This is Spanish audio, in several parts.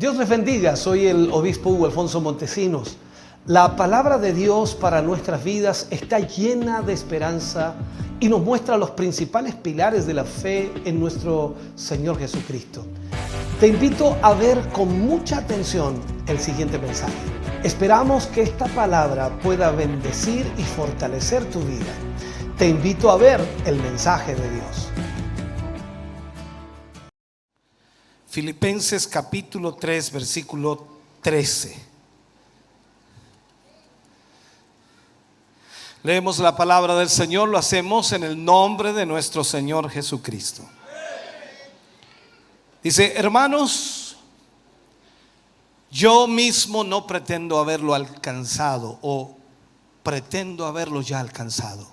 Dios les bendiga, soy el obispo Hugo Alfonso Montesinos. La palabra de Dios para nuestras vidas está llena de esperanza y nos muestra los principales pilares de la fe en nuestro Señor Jesucristo. Te invito a ver con mucha atención el siguiente mensaje. Esperamos que esta palabra pueda bendecir y fortalecer tu vida. Te invito a ver el mensaje de Dios. Filipenses capítulo 3, versículo 13. Leemos la palabra del Señor, lo hacemos en el nombre de nuestro Señor Jesucristo. Dice: hermanos, yo mismo no pretendo haberlo alcanzado o pretendo haberlo ya alcanzado.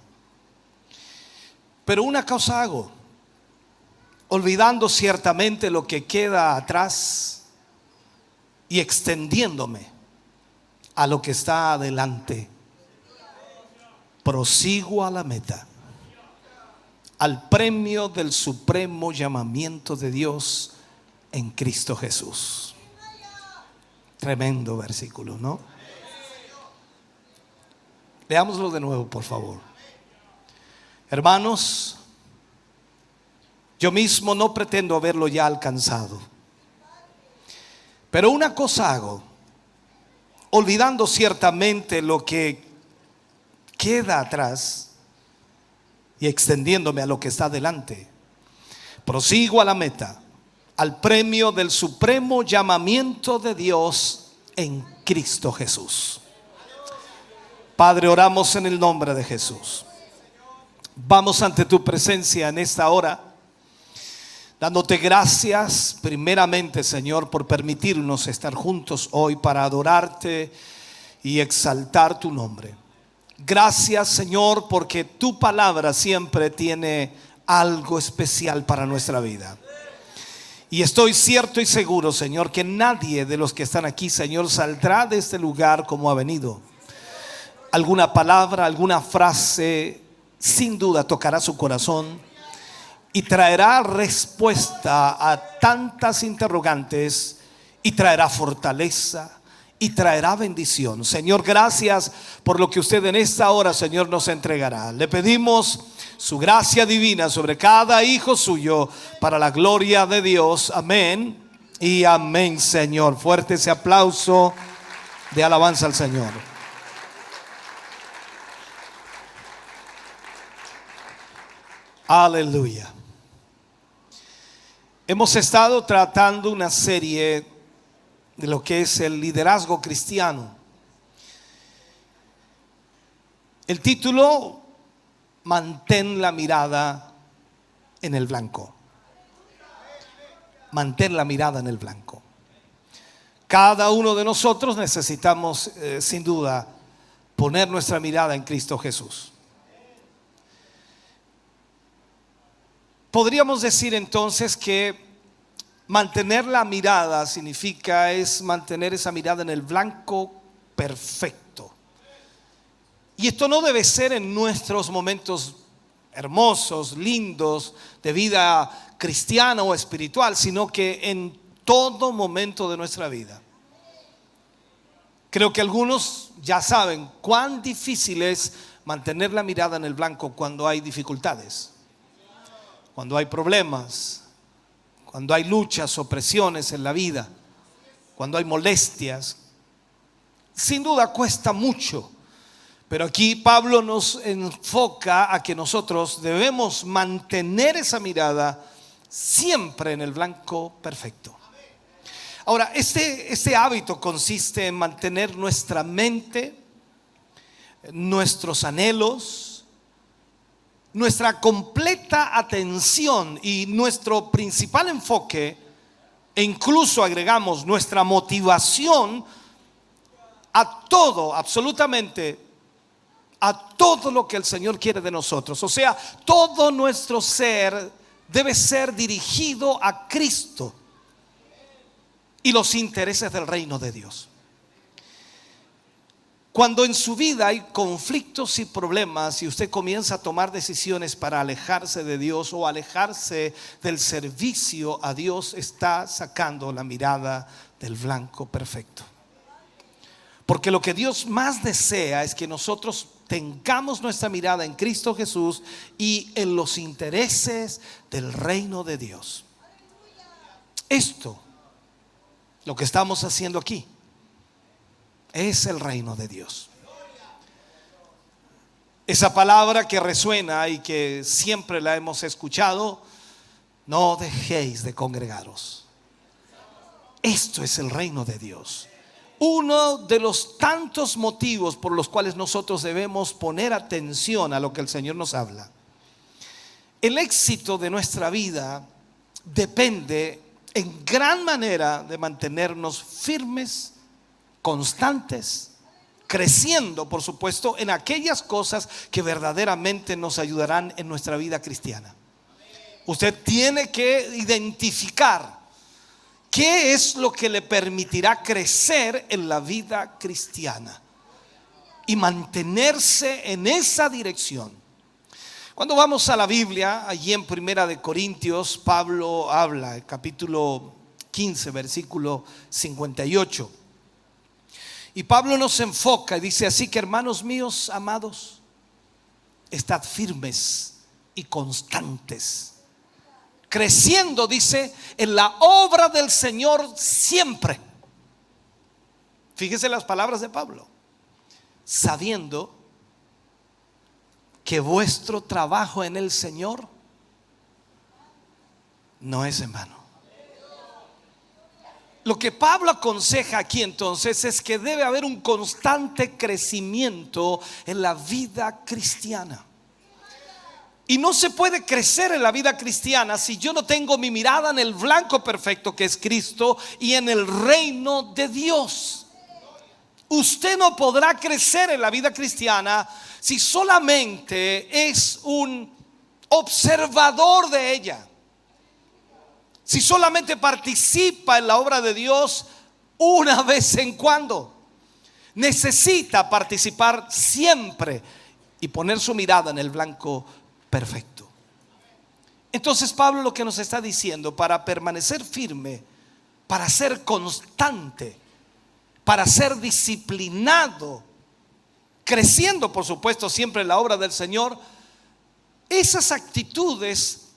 Pero una cosa hago, olvidando ciertamente lo que queda atrás y extendiéndome a lo que está adelante, prosigo a la meta, al premio del supremo llamamiento de Dios en Cristo Jesús. Tremendo versículo, ¿no? Leámoslo de nuevo, por favor. Hermanos, yo mismo no pretendo haberlo ya alcanzado, pero una cosa hago, olvidando ciertamente lo que queda atrás y extendiéndome a lo que está adelante, prosigo a la meta, al premio del supremo llamamiento de Dios en Cristo Jesús. Padre, oramos en el nombre de Jesús. Vamos ante tu presencia en esta hora, dándote gracias primeramente, Señor, por permitirnos estar juntos hoy para adorarte y exaltar tu nombre. Gracias, Señor, porque tu palabra siempre tiene algo especial para nuestra vida. Y estoy cierto y seguro, Señor, que nadie de los que están aquí, Señor, saldrá de este lugar como ha venido. Alguna palabra, alguna frase, sin duda tocará su corazón y traerá respuesta a tantas interrogantes, y traerá fortaleza y traerá bendición. Señor, gracias por lo que usted en esta hora, Señor, nos entregará. Le pedimos su gracia divina sobre cada hijo suyo para la gloria de Dios. Amén y amén, Señor. Fuerte ese aplauso de alabanza al Señor. Aleluya. Hemos estado tratando una serie de lo que es el liderazgo cristiano. El título: mantén la mirada en el blanco. Mantén la mirada en el blanco. Cada uno de nosotros necesitamos sin duda poner nuestra mirada en Cristo Jesús. Podríamos decir entonces que mantener la mirada significa mantener esa mirada en el blanco perfecto. Y esto no debe ser en nuestros momentos hermosos, lindos, de vida cristiana o espiritual, sino que en todo momento de nuestra vida. Creo que algunos ya saben cuán difícil es mantener la mirada en el blanco cuando hay dificultades, cuando hay problemas, cuando hay luchas o presiones en la vida, cuando hay molestias. Sin duda cuesta mucho, pero aquí Pablo nos enfoca a que nosotros debemos mantener esa mirada siempre en el blanco perfecto. Ahora, este hábito consiste en mantener nuestra mente, nuestros anhelos, nuestra completa atención y nuestro principal enfoque, e incluso agregamos nuestra motivación a todo, absolutamente a todo lo que el Señor quiere de nosotros. O sea, todo nuestro ser debe ser dirigido a Cristo y los intereses del reino de Dios. Cuando en su vida hay conflictos y problemas y usted comienza a tomar decisiones para alejarse de Dios o alejarse del servicio a Dios, está sacando la mirada del blanco perfecto. Porque lo que Dios más desea es que nosotros tengamos nuestra mirada en Cristo Jesús y en los intereses del reino de Dios. Esto, lo que estamos haciendo aquí, es el reino de Dios. Esa palabra que resuena y que siempre la hemos escuchado: no dejéis de congregaros. Esto es el reino de Dios. Uno de los tantos motivos por los cuales nosotros debemos poner atención a lo que el Señor nos habla. El éxito de nuestra vida depende en gran manera de mantenernos firmes, constantes, creciendo, por supuesto, en aquellas cosas que verdaderamente nos ayudarán en nuestra vida cristiana. Usted tiene que identificar qué es lo que le permitirá crecer en la vida cristiana y mantenerse en esa dirección. Cuando vamos a la Biblia, allí en Primera de Corintios, Pablo habla, el capítulo 15, versículo 58. Y Pablo nos enfoca y dice así: que hermanos míos amados, estad firmes y constantes, creciendo, dice, en la obra del Señor siempre. Fíjese las palabras de Pablo: sabiendo que vuestro trabajo en el Señor no es en vano. Lo que Pablo aconseja aquí entonces es que debe haber un constante crecimiento en la vida cristiana. Y no se puede crecer en la vida cristiana si yo no tengo mi mirada en el blanco perfecto, que es Cristo, y en el reino de Dios. Usted no podrá crecer en la vida cristiana si solamente es un observador de ella, si solamente participa en la obra de Dios una vez en cuando. Necesita participar siempre y poner su mirada en el blanco perfecto. Entonces Pablo lo que nos está diciendo: para permanecer firme, para ser constante, para ser disciplinado, creciendo por supuesto siempre en la obra del Señor, esas actitudes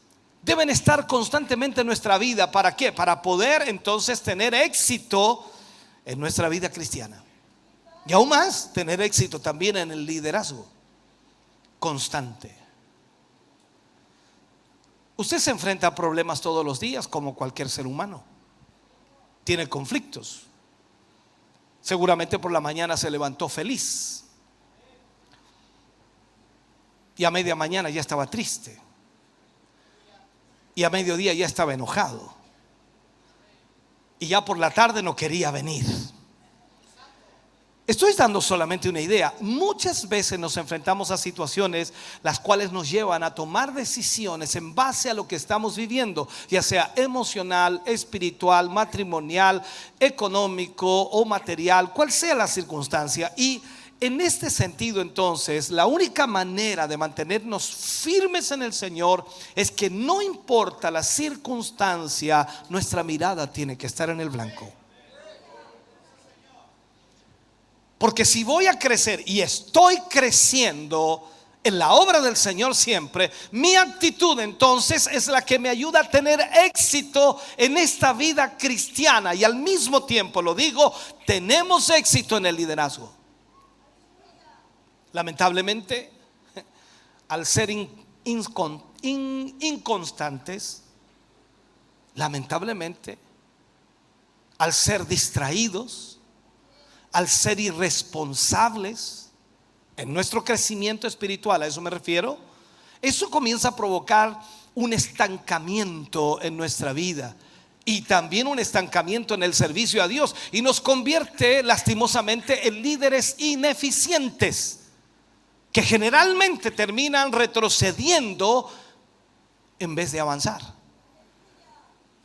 deben estar constantemente en nuestra vida. ¿Para qué? Para poder entonces tener éxito en nuestra vida cristiana. Y aún más, tener éxito también en el liderazgo constante. Usted se enfrenta a problemas todos los días, como cualquier ser humano. Tiene conflictos. Seguramente por la mañana se levantó feliz y a media mañana ya estaba triste, y a mediodía ya estaba enojado, y ya por la tarde no quería venir. Estoy dando solamente una idea. Muchas veces nos enfrentamos a situaciones las cuales nos llevan a tomar decisiones en base a lo que estamos viviendo, ya sea emocional, espiritual, matrimonial, económico o material, cual sea la circunstancia. Y en este sentido, entonces, la única manera de mantenernos firmes en el Señor es que no importa la circunstancia, nuestra mirada tiene que estar en el blanco. Porque si voy a crecer y estoy creciendo en la obra del Señor siempre, mi actitud entonces es la que me ayuda a tener éxito en esta vida cristiana. Y al mismo tiempo, lo digo, tenemos éxito en el liderazgo. Lamentablemente, al ser inconstantes, lamentablemente, al ser distraídos, al ser irresponsables en nuestro crecimiento espiritual, a eso me refiero, eso comienza a provocar un estancamiento en nuestra vida y también un estancamiento en el servicio a Dios, y nos convierte lastimosamente en líderes ineficientes que generalmente terminan retrocediendo en vez de avanzar.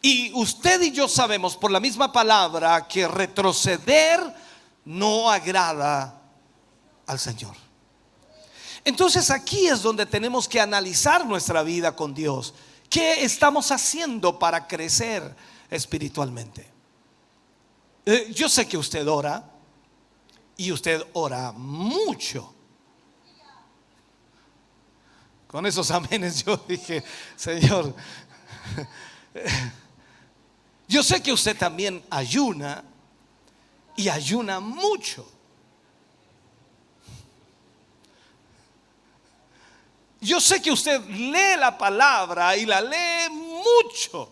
Y usted y yo sabemos por la misma palabra que retroceder no agrada al Señor. Entonces aquí es donde tenemos que analizar nuestra vida con Dios. ¿Qué estamos haciendo para crecer espiritualmente? Yo sé que usted ora y usted ora mucho. Con esos amenes yo dije, Señor, yo sé que usted también ayuna y ayuna mucho. Yo sé que usted lee la palabra y la lee mucho.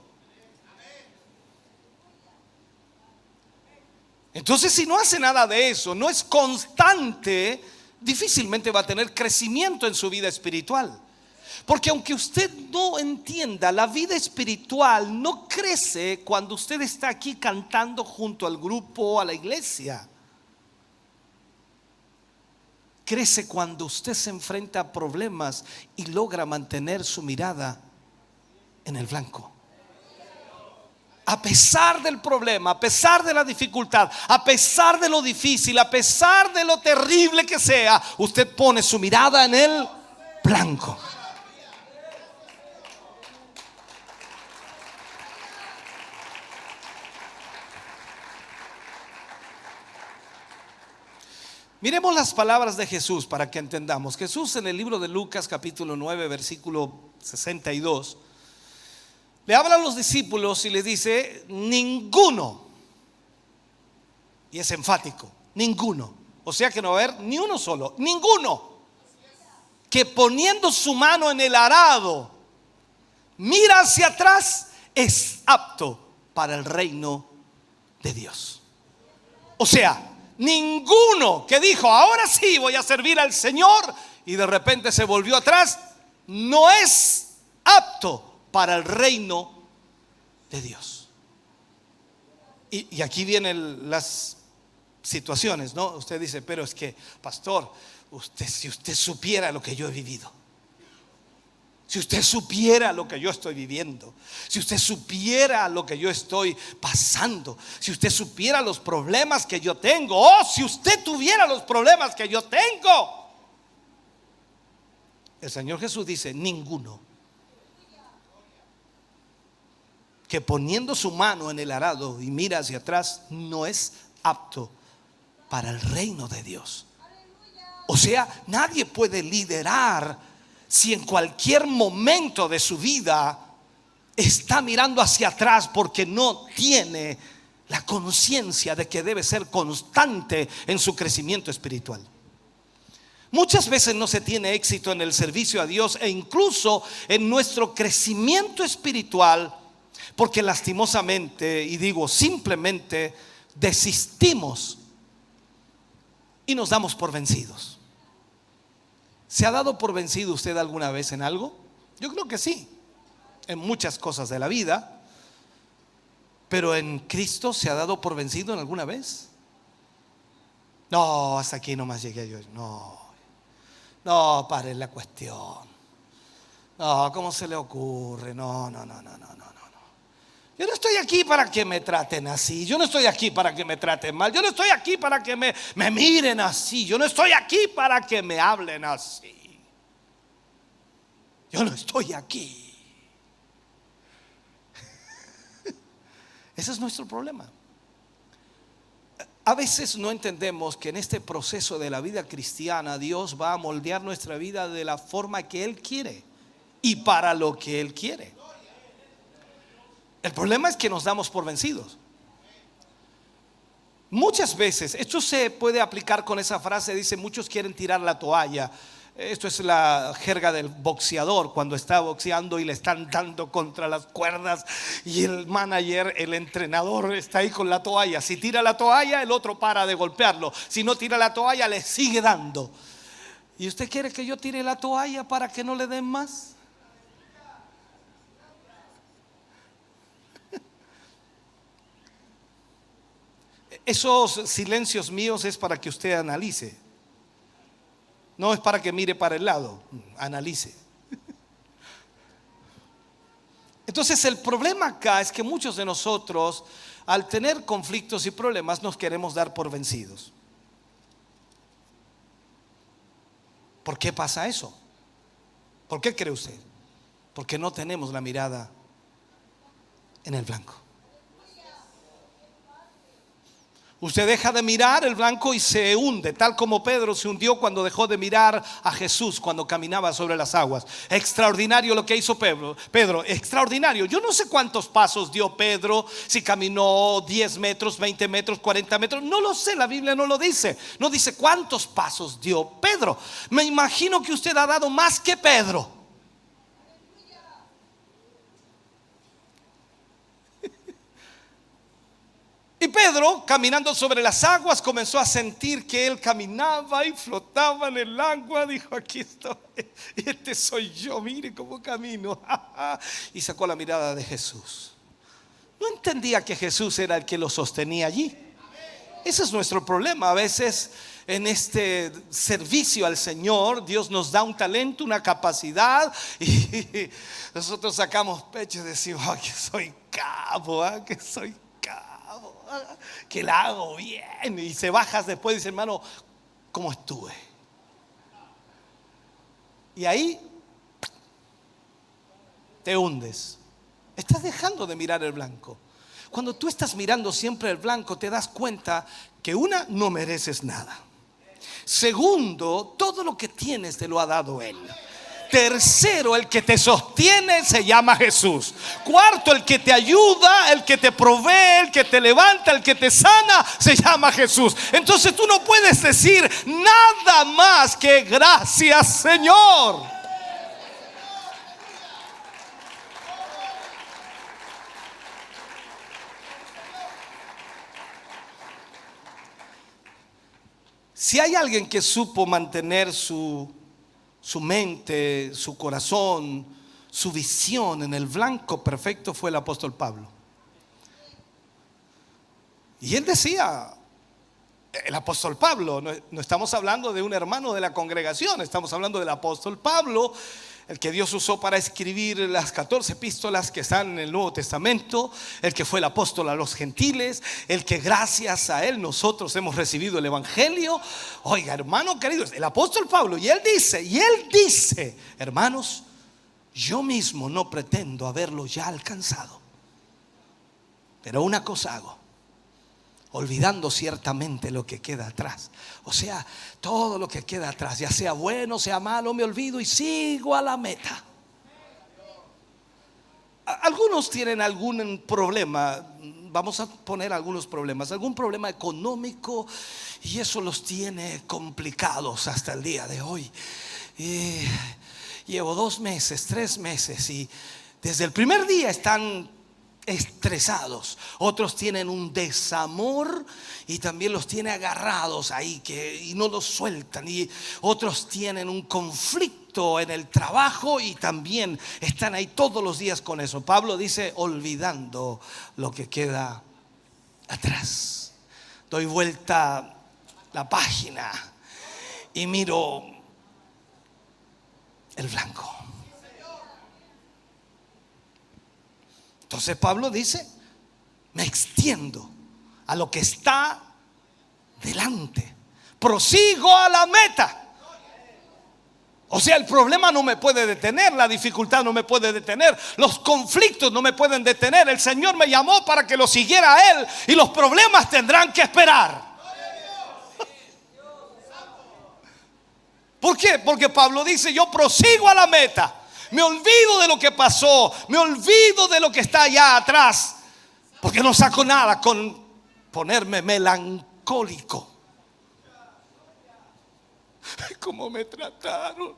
Entonces, si no hace nada de eso, no es constante, difícilmente va a tener crecimiento en su vida espiritual. Porque aunque usted no entienda, la vida espiritual no crece cuando usted está aquí cantando junto al grupo, a la iglesia. Crece cuando usted se enfrenta a problemas y logra mantener su mirada en el blanco. A pesar del problema, a pesar de la dificultad, a pesar de lo difícil, a pesar de lo terrible que sea, usted pone su mirada en el blanco. Miremos las palabras de Jesús para que entendamos. Jesús en el libro de Lucas capítulo 9 versículo 62 le habla a los discípulos y les dice: ninguno, y es enfático, ninguno, o sea que no va a haber ni uno solo, ninguno que poniendo su mano en el arado mira hacia atrás es apto para el reino de Dios. O sea, ninguno que dijo ahora sí voy a servir al Señor y de repente se volvió atrás, no es apto para el reino de Dios. Y aquí vienen las situaciones, ¿no? Usted dice, pero es que, pastor, si usted supiera lo que yo he vivido, si usted supiera lo que yo estoy viviendo, si usted supiera lo que yo estoy pasando, si usted supiera los problemas que yo tengo, si usted tuviera los problemas que yo tengo. El Señor Jesús dice: ninguno que poniendo su mano en el arado y mira hacia atrás no es apto para el reino de Dios. O sea, nadie puede liderar si en cualquier momento de su vida está mirando hacia atrás porque no tiene la conciencia de que debe ser constante en su crecimiento espiritual. Muchas veces no se tiene éxito en el servicio a Dios e incluso en nuestro crecimiento espiritual porque lastimosamente, y digo simplemente, desistimos y nos damos por vencidos. ¿Se ha dado por vencido usted alguna vez en algo? Yo creo que sí, en muchas cosas de la vida. Pero en Cristo, ¿se ha dado por vencido en alguna vez? No, hasta aquí nomás llegué yo. No, pare la cuestión. No, ¿cómo se le ocurre? No. Yo no estoy aquí para que me traten así. Yo no estoy aquí para que me traten mal. Yo no estoy aquí para que me miren así. Yo no estoy aquí para que me hablen así. Yo no estoy aquí. Ese es nuestro problema. A veces no entendemos que en este proceso de la vida cristiana Dios va a moldear nuestra vida de la forma que Él quiere y para lo que Él quiere. El problema es que nos damos por vencidos. Muchas veces, esto se puede aplicar con esa frase, dice: muchos quieren tirar la toalla. Esto es la jerga del boxeador cuando está boxeando y le están dando contra las cuerdas y el manager, el entrenador está ahí con la toalla. Si tira la toalla, el otro para de golpearlo. Si no tira la toalla, le sigue dando. ¿Y usted quiere que yo tire la toalla para que no le den más? Esos silencios míos es para que usted analice. No es para que mire para el lado, analice. Entonces el problema acá es que muchos de nosotros, al tener conflictos y problemas, nos queremos dar por vencidos. ¿Por qué pasa eso? ¿Por qué cree usted? Porque no tenemos la mirada en el blanco. Usted deja de mirar el blanco y se hunde, tal como Pedro se hundió cuando dejó de mirar a Jesús cuando caminaba sobre las aguas. Extraordinario lo que hizo Pedro, extraordinario. Yo no sé cuántos pasos dio Pedro, si caminó 10 metros, 20 metros, 40 metros, no lo sé, la Biblia no lo dice. No dice cuántos pasos dio Pedro. Me imagino que usted ha dado más que Pedro. Y Pedro, caminando sobre las aguas, comenzó a sentir que él caminaba y flotaba en el agua. Dijo: aquí estoy, este soy yo, mire cómo camino. Y sacó la mirada de Jesús. No entendía que Jesús era el que lo sostenía allí. Ese es nuestro problema. A veces en este servicio al Señor, Dios nos da un talento, una capacidad, y nosotros sacamos pecho y decimos: que soy cabo, que soy cabo, que la hago bien. Y se bajas después y dice: hermano, ¿cómo estuve? Y ahí te hundes. Estás dejando de mirar el blanco. Cuando tú estás mirando siempre el blanco, te das cuenta que una, no mereces nada. Segundo, todo lo que tienes te lo ha dado Él. Tercero, el que te sostiene se llama Jesús. Cuarto, el que te ayuda, el que te provee, el que te levanta, el que te sana, se llama Jesús. Entonces tú no puedes decir nada más que gracias, Señor. Si hay alguien que supo mantener su mente, su corazón, su visión en el blanco perfecto, fue el apóstol Pablo. Y él decía, el apóstol Pablo, no estamos hablando de un hermano de la congregación, estamos hablando del apóstol Pablo, el que Dios usó para escribir las 14 epístolas que están en el Nuevo Testamento, el que fue el apóstol a los gentiles, el que gracias a él nosotros hemos recibido el evangelio. Oiga, hermano querido, el apóstol Pablo, y él dice, hermanos, yo mismo no pretendo haberlo ya alcanzado, pero una cosa hago, olvidando ciertamente lo que queda atrás. O sea, todo lo que queda atrás, ya sea bueno, sea malo, me olvido y sigo a la meta. Algunos tienen algún problema, vamos a poner algunos problemas, algún problema económico, y eso los tiene complicados hasta el día de hoy. Llevo 2 meses, 3 meses, y desde el primer día están estresados. Otros tienen un desamor y también los tiene agarrados ahí y no los sueltan. Y otros tienen un conflicto en el trabajo y también están ahí todos los días con eso. Pablo dice: olvidando lo que queda atrás. Doy vuelta la página y miro el blanco. Entonces Pablo dice: me extiendo a lo que está delante, prosigo a la meta. O sea, el problema no me puede detener, la dificultad no me puede detener, los conflictos no me pueden detener. El Señor me llamó para que lo siguiera a Él, y los problemas tendrán que esperar. ¿Por qué? Porque Pablo dice: yo prosigo a la meta. Me olvido de lo que pasó, me olvido de lo que está allá atrás, porque no saco nada con ponerme melancólico. ¿Cómo me trataron?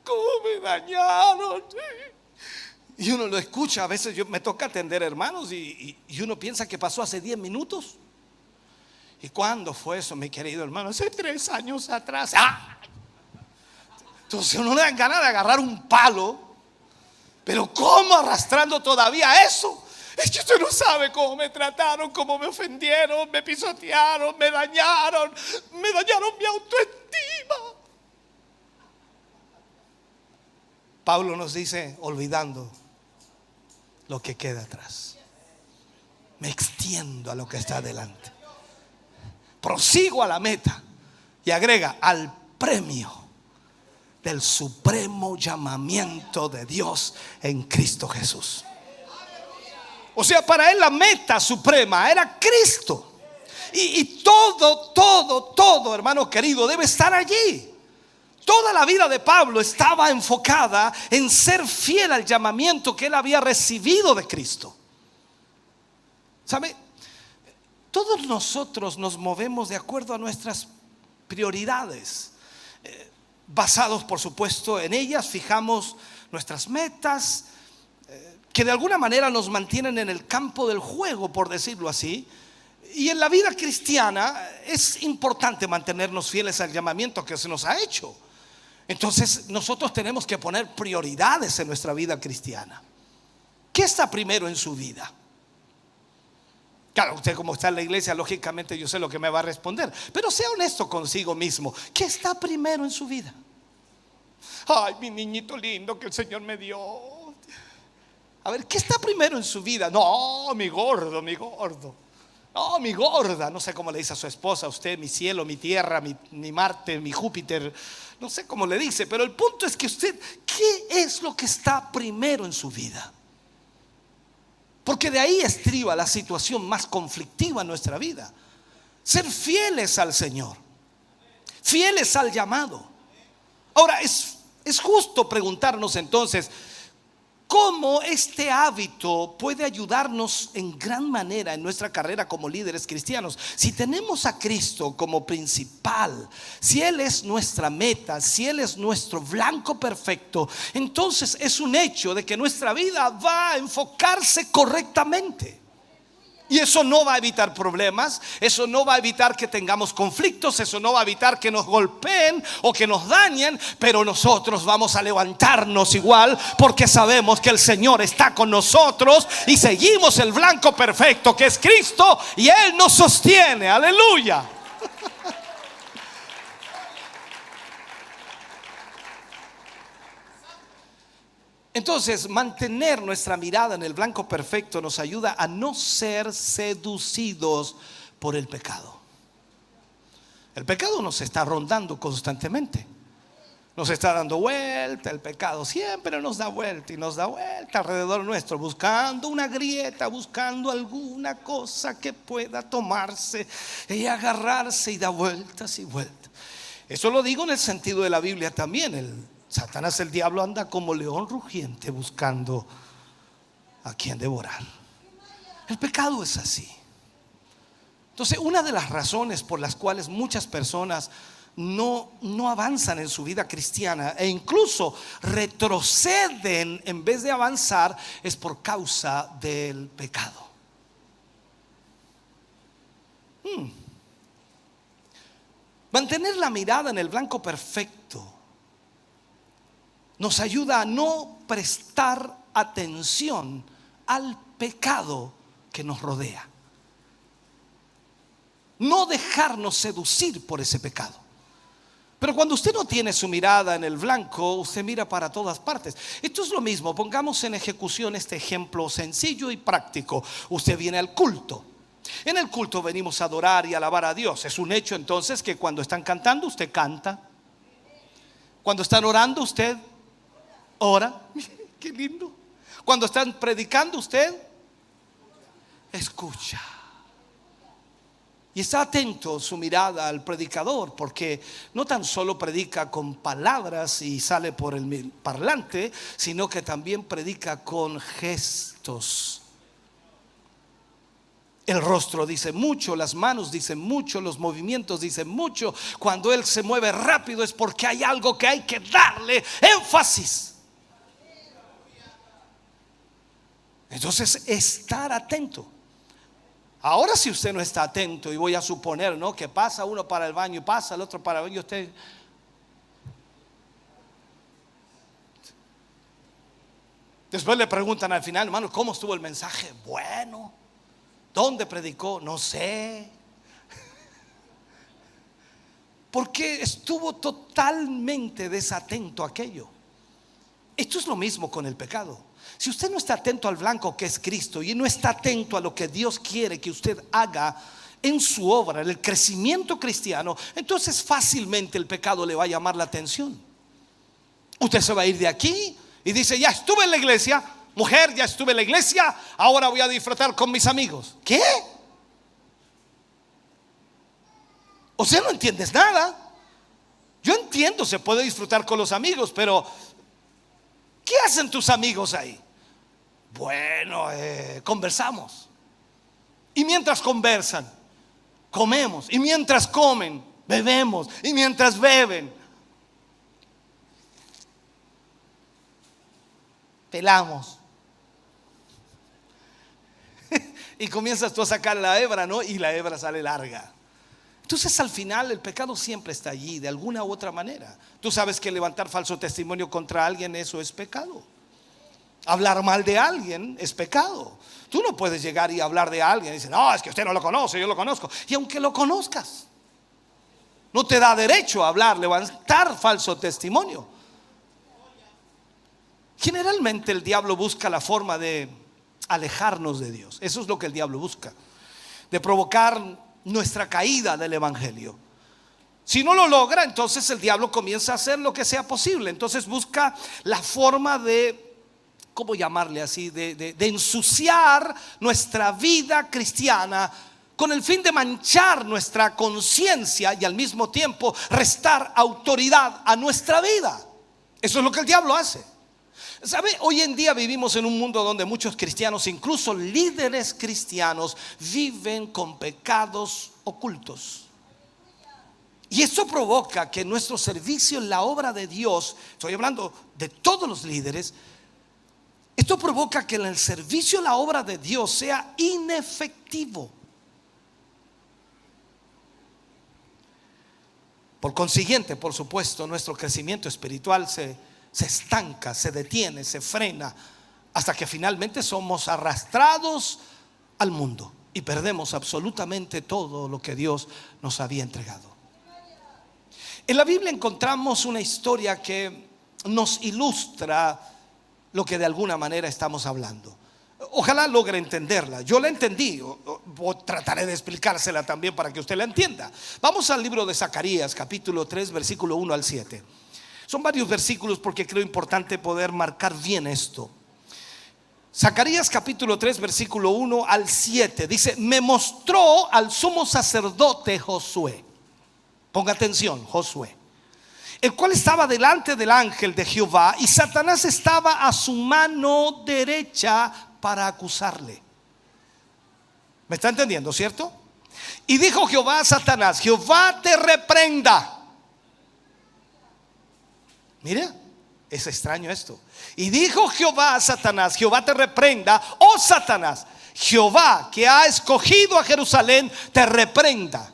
¿Cómo me dañaron? Y uno lo escucha. A veces me toca atender hermanos y uno piensa que pasó hace 10 minutos. ¿Y cuándo fue eso, mi querido hermano? Hace 3 años atrás. Entonces uno le dan ganas de agarrar un palo. Pero ¿cómo arrastrando todavía eso? Es que usted no sabe cómo me trataron, cómo me ofendieron, me pisotearon, me dañaron mi autoestima. Pablo nos dice: olvidando lo que queda atrás, me extiendo a lo que está adelante, prosigo a la meta. Y agrega: al premio del supremo llamamiento de Dios en Cristo Jesús. O sea, para él la meta suprema era Cristo. Y todo, hermano querido, debe estar allí. Toda la vida de Pablo estaba enfocada en ser fiel al llamamiento que él había recibido de Cristo. ¿Sabe? Todos nosotros nos movemos de acuerdo a nuestras prioridades. Basados, por supuesto, en ellas, fijamos nuestras metas, que de alguna manera nos mantienen en el campo del juego, por decirlo así. Y en la vida cristiana es importante mantenernos fieles al llamamiento que se nos ha hecho. Entonces nosotros tenemos que poner prioridades en nuestra vida cristiana. ¿Qué está primero en su vida? Claro, usted como está en la iglesia, lógicamente yo sé lo que me va a responder, pero sea honesto consigo mismo. ¿Qué está primero en su vida? Ay, mi niñito lindo que el Señor me dio. A ver, ¿qué está primero en su vida? No, mi gordo, mi gordo. No, mi gorda. No sé cómo le dice a su esposa, a usted, mi cielo, mi tierra, mi Marte, mi Júpiter. No sé cómo le dice, pero el punto es que usted, ¿qué es lo que está primero en su vida? Porque de ahí estriba la situación más conflictiva en nuestra vida. Ser fieles al Señor, fieles al llamado. Ahora, es justo preguntarnos entonces, ¿cómo este hábito puede ayudarnos en gran manera en nuestra carrera como líderes cristianos? Si tenemos a Cristo como principal, si Él es nuestra meta, si Él es nuestro blanco perfecto, entonces es un hecho de que nuestra vida va a enfocarse correctamente. Y eso no va a evitar problemas, eso no va a evitar que tengamos conflictos, eso no va a evitar que nos golpeen o que nos dañen, pero nosotros vamos a levantarnos igual porque sabemos que el Señor está con nosotros y seguimos el blanco perfecto que es Cristo y Él nos sostiene. Aleluya. Entonces, mantener nuestra mirada en el blanco perfecto nos ayuda a no ser seducidos por el pecado. El pecado nos está rondando constantemente. Nos está dando vuelta, el pecado siempre nos da vuelta y nos da vuelta alrededor nuestro, buscando una grieta, buscando alguna cosa que pueda tomarse y agarrarse y da vueltas y vueltas. Eso lo digo en el sentido de la Biblia también. Satanás, el diablo, anda como león rugiente buscando a quien devorar. El pecado es así. Entonces, una de las razones por las cuales muchas personas no avanzan en su vida cristiana e incluso retroceden en vez de avanzar es por causa del pecado. Mantener la mirada en el blanco perfecto nos ayuda a no prestar atención al pecado que nos rodea. No dejarnos seducir por ese pecado. Pero cuando usted no tiene su mirada en el blanco, usted mira para todas partes. Esto es lo mismo, pongamos en ejecución este ejemplo sencillo y práctico. Usted viene al culto. En el culto venimos a adorar y alabar a Dios. Es un hecho entonces que cuando están cantando, usted canta. Cuando están orando, usted ora. Qué lindo. Cuando están predicando, usted escucha. Y está atento su mirada al predicador, porque no tan solo predica con palabras y sale por el parlante, sino que también predica con gestos. El rostro dice mucho, las manos dicen mucho, los movimientos dicen mucho. Cuando él se mueve rápido es porque hay algo que hay que darle énfasis. Entonces, estar atento. Ahora, si usted no está atento, y voy a suponer, ¿no?, que pasa uno para el baño y pasa el otro para el baño, usted después le preguntan al final, hermano, ¿cómo estuvo el mensaje? Bueno. ¿Dónde predicó? No sé. Porque estuvo totalmente desatento a aquello. Esto es lo mismo con el pecado. Si usted no está atento al blanco que es Cristo y no está atento a lo que Dios quiere que usted haga en su obra, en el crecimiento cristiano, entonces fácilmente el pecado le va a llamar la atención. Usted se va a ir de aquí y dice: ya estuve en la iglesia, mujer, ya estuve en la iglesia, ahora voy a disfrutar con mis amigos. ¿Qué? O sea, no entiendes nada. Yo entiendo, se puede disfrutar con los amigos, pero ¿qué hacen tus amigos ahí? Bueno, conversamos. Y mientras conversan, comemos. Y mientras comen, bebemos. Y mientras beben, pelamos. Y comienzas tú a sacar la hebra, ¿no? Y la hebra sale larga. Entonces al final el pecado siempre está allí, de alguna u otra manera. Tú sabes que levantar falso testimonio contra alguien, eso es pecado. Hablar mal de alguien es pecado. Tú no puedes llegar y hablar de alguien y decir: no, es que usted no lo conoce, yo lo conozco. Y aunque lo conozcas, no te da derecho a hablar, levantar falso testimonio. Generalmente el diablo busca la forma de alejarnos de Dios. Eso es lo que el diablo busca, de provocar nuestra caída del evangelio. Si no lo logra, entonces el diablo comienza a hacer lo que sea posible. Entonces busca la forma de, ¿cómo llamarle así? De ensuciar nuestra vida cristiana con el fin de manchar nuestra conciencia y al mismo tiempo restar autoridad a nuestra vida. Eso es lo que el diablo hace. ¿Sabe? Hoy en día vivimos en un mundo donde muchos cristianos, incluso líderes cristianos, viven con pecados ocultos. Y eso provoca que nuestro servicio en la obra de Dios, estoy hablando de todos los líderes, esto provoca que el servicio en la obra de Dios sea inefectivo. Por consiguiente, por supuesto, nuestro crecimiento espiritual se estanca, se detiene, se frena, hasta que finalmente somos arrastrados al mundo y perdemos absolutamente todo lo que Dios nos había entregado. En la Biblia encontramos una historia que nos ilustra lo que de alguna manera estamos hablando. Ojalá logre entenderla. Yo la entendí, trataré de explicársela también para que usted la entienda. Vamos al libro de Zacarías, capítulo 3, versículo 1 al 7. Son varios versículos porque creo importante poder marcar bien esto. Zacarías capítulo 3 versículo 1 al 7 dice: me mostró al sumo sacerdote Josué. Ponga atención, Josué, el cual estaba delante del ángel de Jehová, y Satanás estaba a su mano derecha para acusarle. ¿Me está entendiendo, cierto? Y dijo Jehová a Satanás: Jehová te reprenda. Mira, es extraño esto. Y dijo Jehová a Satanás: Jehová te reprenda, oh Satanás. Jehová, que ha escogido a Jerusalén, te reprenda.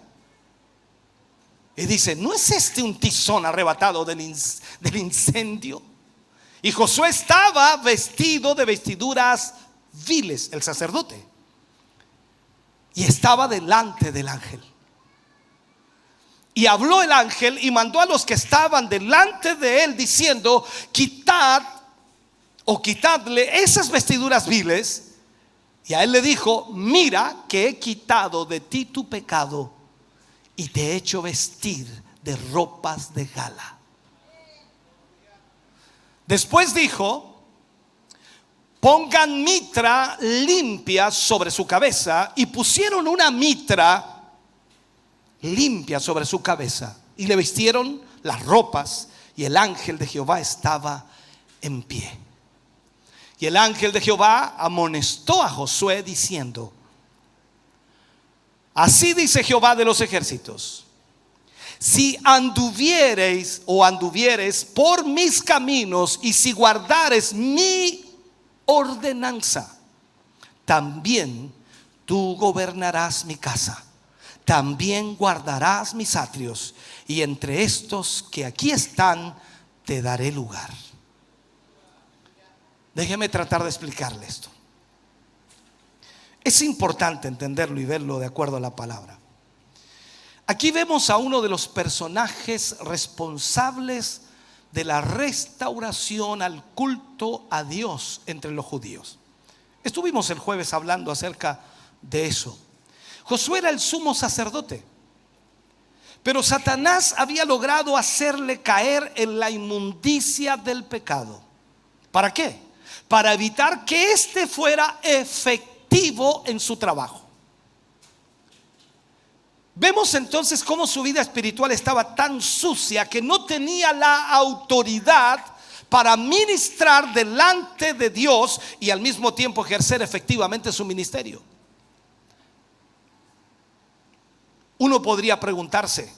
Y dice: ¿no es este un tizón arrebatado del incendio? Y Josué estaba vestido de vestiduras viles, el sacerdote, y estaba delante del ángel. Y habló el ángel y mandó a los que estaban delante de él, diciendo: quitad o quitadle esas vestiduras viles. Y a él le dijo: mira que he quitado de ti tu pecado y te he hecho vestir de ropas de gala. Después dijo: pongan mitra limpia sobre su cabeza. Y pusieron una mitra limpia sobre su cabeza y le vistieron las ropas, y el ángel de Jehová estaba en pie. Y el ángel de Jehová amonestó a Josué diciendo: así dice Jehová de los ejércitos: si anduviereis o anduvieres por mis caminos, y si guardares mi ordenanza, también tú gobernarás mi casa, también guardarás mis atrios, y entre estos que aquí están te daré lugar. Déjeme tratar de explicarle esto. Es importante entenderlo y verlo de acuerdo a la palabra. Aquí vemos a uno de los personajes responsables de la restauración al culto a Dios entre los judíos. Estuvimos el jueves hablando acerca de eso. Josué era el sumo sacerdote, pero Satanás había logrado hacerle caer en la inmundicia del pecado. ¿Para qué? Para evitar que éste fuera efectivo en su trabajo. Vemos entonces cómo su vida espiritual estaba tan sucia que no tenía la autoridad para ministrar delante de Dios y al mismo tiempo ejercer efectivamente su ministerio. Uno podría preguntarse,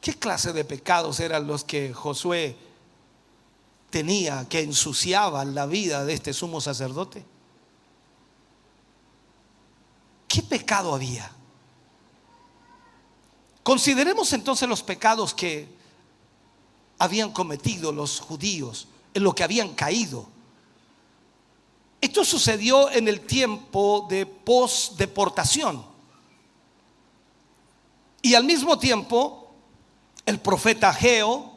¿qué clase de pecados eran los que Josué tenía que ensuciaban la vida de este sumo sacerdote? ¿Qué pecado había? Consideremos entonces los pecados que habían cometido los judíos, en lo que habían caído. Esto sucedió en el tiempo de posdeportación. Y al mismo tiempo, el profeta Ageo,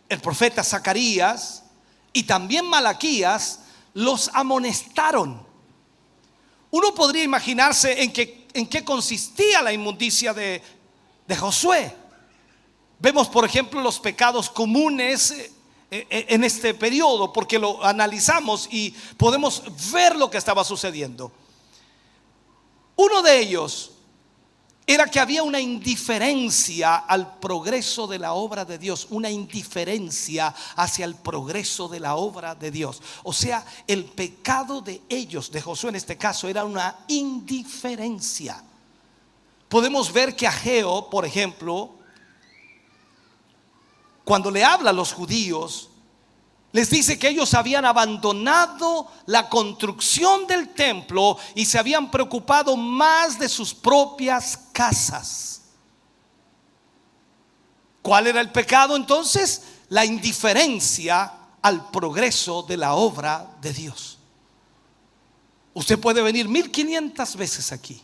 el profeta Zacarías y también Malaquías los amonestaron. Uno podría imaginarse en qué consistía la inmundicia de Josué. Vemos, por ejemplo, los pecados comunes en este periodo, porque lo analizamos y podemos ver lo que estaba sucediendo. Uno de ellos era que había una indiferencia al progreso de la obra de Dios, una indiferencia hacia el progreso de la obra de Dios. O sea, el pecado de ellos, de Josué en este caso, era una indiferencia. Podemos ver que Ageo, por ejemplo, cuando le habla a los judíos, les dice que ellos habían abandonado la construcción del templo y se habían preocupado más de sus propias casas. ¿Cuál era el pecado entonces? La indiferencia al progreso de la obra de Dios. Usted puede venir 1500 veces aquí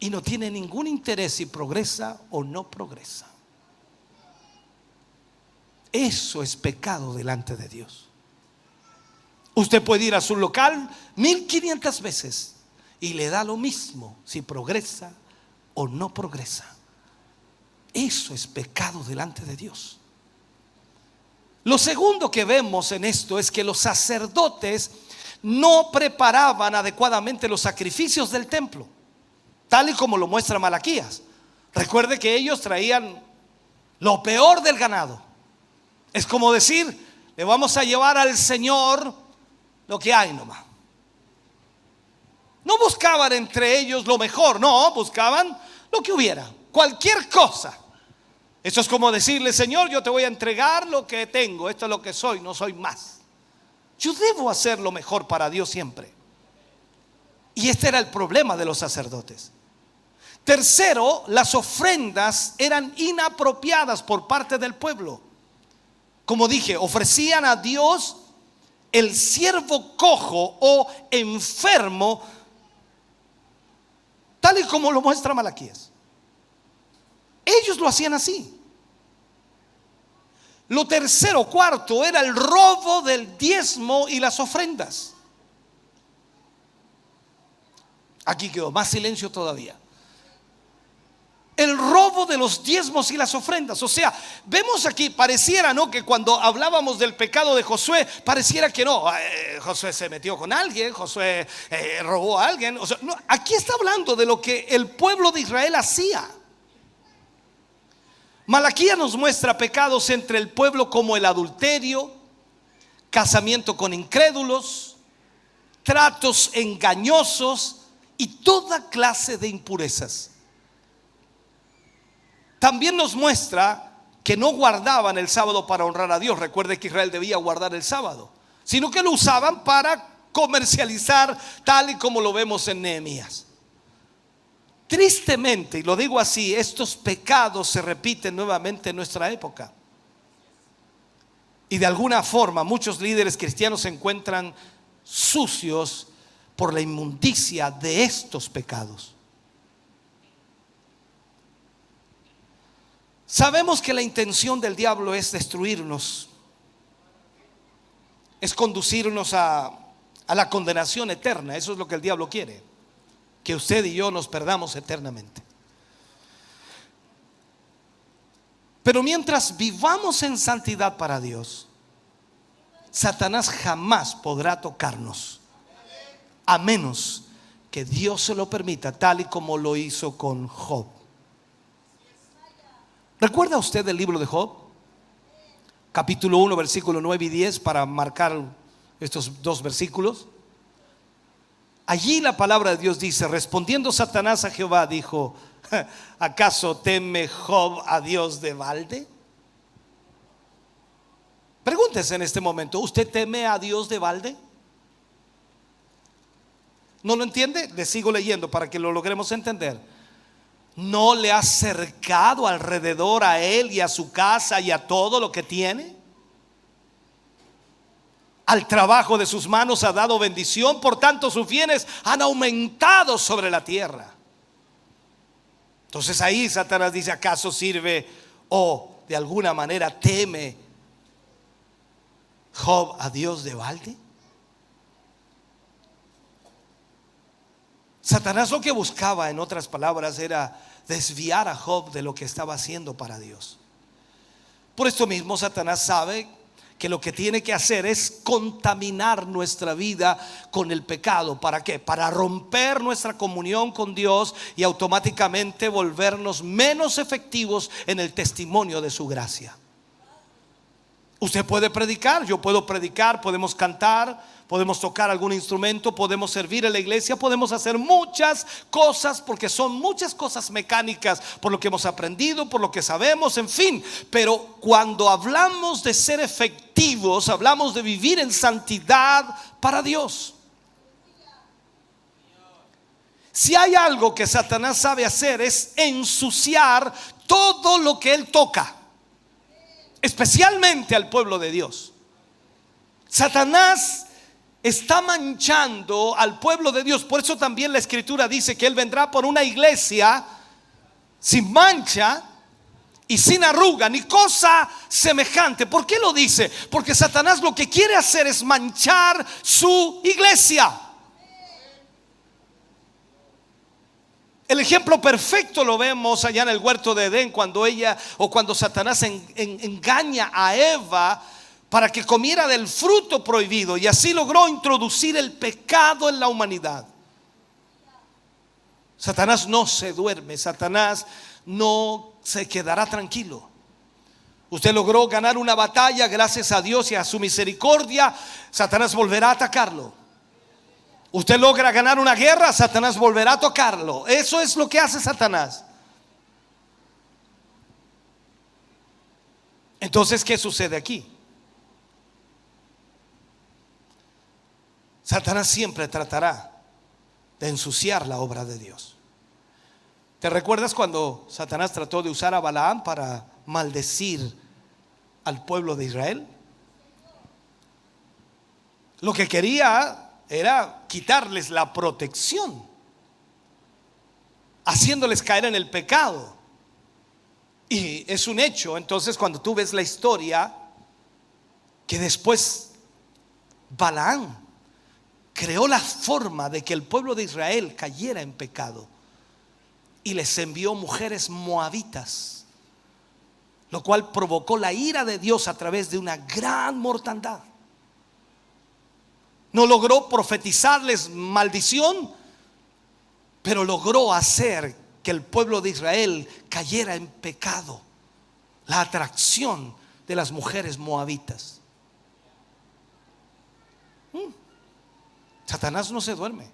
y no tiene ningún interés si progresa o no progresa. Eso es pecado delante de Dios. Usted puede ir a su local 1500 veces y le da lo mismo si progresa o no progresa. Eso es pecado delante de Dios. Lo segundo que vemos en esto es que los sacerdotes no preparaban adecuadamente los sacrificios del templo, tal y como lo muestra Malaquías. Recuerde que ellos traían lo peor del ganado. Es como decir, le vamos a llevar al Señor lo que hay nomás. No buscaban entre ellos lo mejor, no, buscaban lo que hubiera, cualquier cosa. Eso es como decirle, Señor, yo te voy a entregar lo que tengo, esto es lo que soy, no soy más. Yo debo hacer lo mejor para Dios siempre. Y este era el problema de los sacerdotes. Tercero, las ofrendas eran inapropiadas por parte del pueblo. Como dije, ofrecían a Dios el siervo cojo o enfermo, tal y como lo muestra Malaquías. Ellos lo hacían así. Lo tercero, cuarto, era el robo del diezmo y las ofrendas. Aquí quedó más silencio todavía. El robo de los diezmos y las ofrendas. O sea, vemos aquí, pareciera, ¿no?, que cuando hablábamos del pecado de Josué, pareciera que no, Josué se metió con alguien, Josué robó a alguien. O sea, no, aquí está hablando de lo que el pueblo de Israel hacía. Malaquías nos muestra pecados entre el pueblo como el adulterio, casamiento con incrédulos, tratos engañosos y toda clase de impurezas. También nos muestra que no guardaban el sábado para honrar a Dios. Recuerde que Israel debía guardar el sábado, sino que lo usaban para comercializar, tal y como lo vemos en Nehemías. Tristemente, y lo digo así, estos pecados se repiten nuevamente en nuestra época. Y de alguna forma muchos líderes cristianos se encuentran sucios por la inmundicia de estos pecados. Sabemos que la intención del diablo es destruirnos, es conducirnos a la condenación eterna. Eso es lo que el diablo quiere, que usted y yo nos perdamos eternamente. Pero mientras vivamos en santidad para Dios, Satanás jamás podrá tocarnos, a menos que Dios se lo permita, tal y como lo hizo con Job. ¿Recuerda usted el libro de Job? Capítulo 1, versículo 9 y 10, para marcar estos dos versículos. Allí la palabra de Dios dice: respondiendo Satanás a Jehová, dijo: ¿acaso teme Job a Dios de balde? Pregúntese en este momento: ¿usted teme a Dios de balde? ¿No lo entiende? Le sigo leyendo para que lo logremos entender. ¿No le ha cercado alrededor a él y a su casa y a todo lo que tiene? Al trabajo de sus manos ha dado bendición, por tanto sus bienes han aumentado sobre la tierra. Entonces ahí Satanás dice: ¿acaso sirve o de alguna manera teme Job a Dios de balde? Satanás lo que buscaba, en otras palabras, era desviar a Job de lo que estaba haciendo para Dios. Por esto mismo Satanás sabe que lo que tiene que hacer es contaminar nuestra vida con el pecado. ¿Para qué? Para romper nuestra comunión con Dios y automáticamente volvernos menos efectivos en el testimonio de su gracia. Usted puede predicar, yo puedo predicar, podemos cantar, podemos tocar algún instrumento, podemos servir en la iglesia, podemos hacer muchas cosas, porque son muchas cosas mecánicas, por lo que hemos aprendido, por lo que sabemos, en fin. Pero cuando hablamos de ser efectivos, hablamos de vivir en santidad para Dios. Si hay algo que Satanás sabe hacer, es ensuciar todo lo que él toca, especialmente al pueblo de Dios. Satanás está manchando al pueblo de Dios. Por eso también la escritura dice que él vendrá por una iglesia sin mancha y sin arruga ni cosa semejante. ¿Por qué lo dice? Porque Satanás lo que quiere hacer es manchar su iglesia. El ejemplo perfecto lo vemos allá en el huerto de Edén, cuando Satanás engaña a Eva para que comiera del fruto prohibido, y así logró introducir el pecado en la humanidad. Satanás no se duerme, Satanás no se quedará tranquilo. Usted logró ganar una batalla, gracias a Dios y a su misericordia, Satanás volverá a atacarlo. Usted logra ganar una guerra, Satanás volverá a tocarlo. Eso es lo que hace Satanás. Entonces, ¿qué sucede aquí? Satanás siempre tratará de ensuciar la obra de Dios. ¿Te recuerdas cuando Satanás trató de usar a Balaam para maldecir al pueblo de Israel? Lo que quería era quitarles la protección, haciéndoles caer en el pecado. Y es un hecho, entonces, cuando tú ves la historia, que después Balaam creó la forma de que el pueblo de Israel cayera en pecado y les envió mujeres moabitas, lo cual provocó la ira de Dios a través de una gran mortandad. No logró profetizarles maldición, pero logró hacer que el pueblo de Israel cayera en pecado. La atracción de las mujeres moabitas. Satanás no se duerme.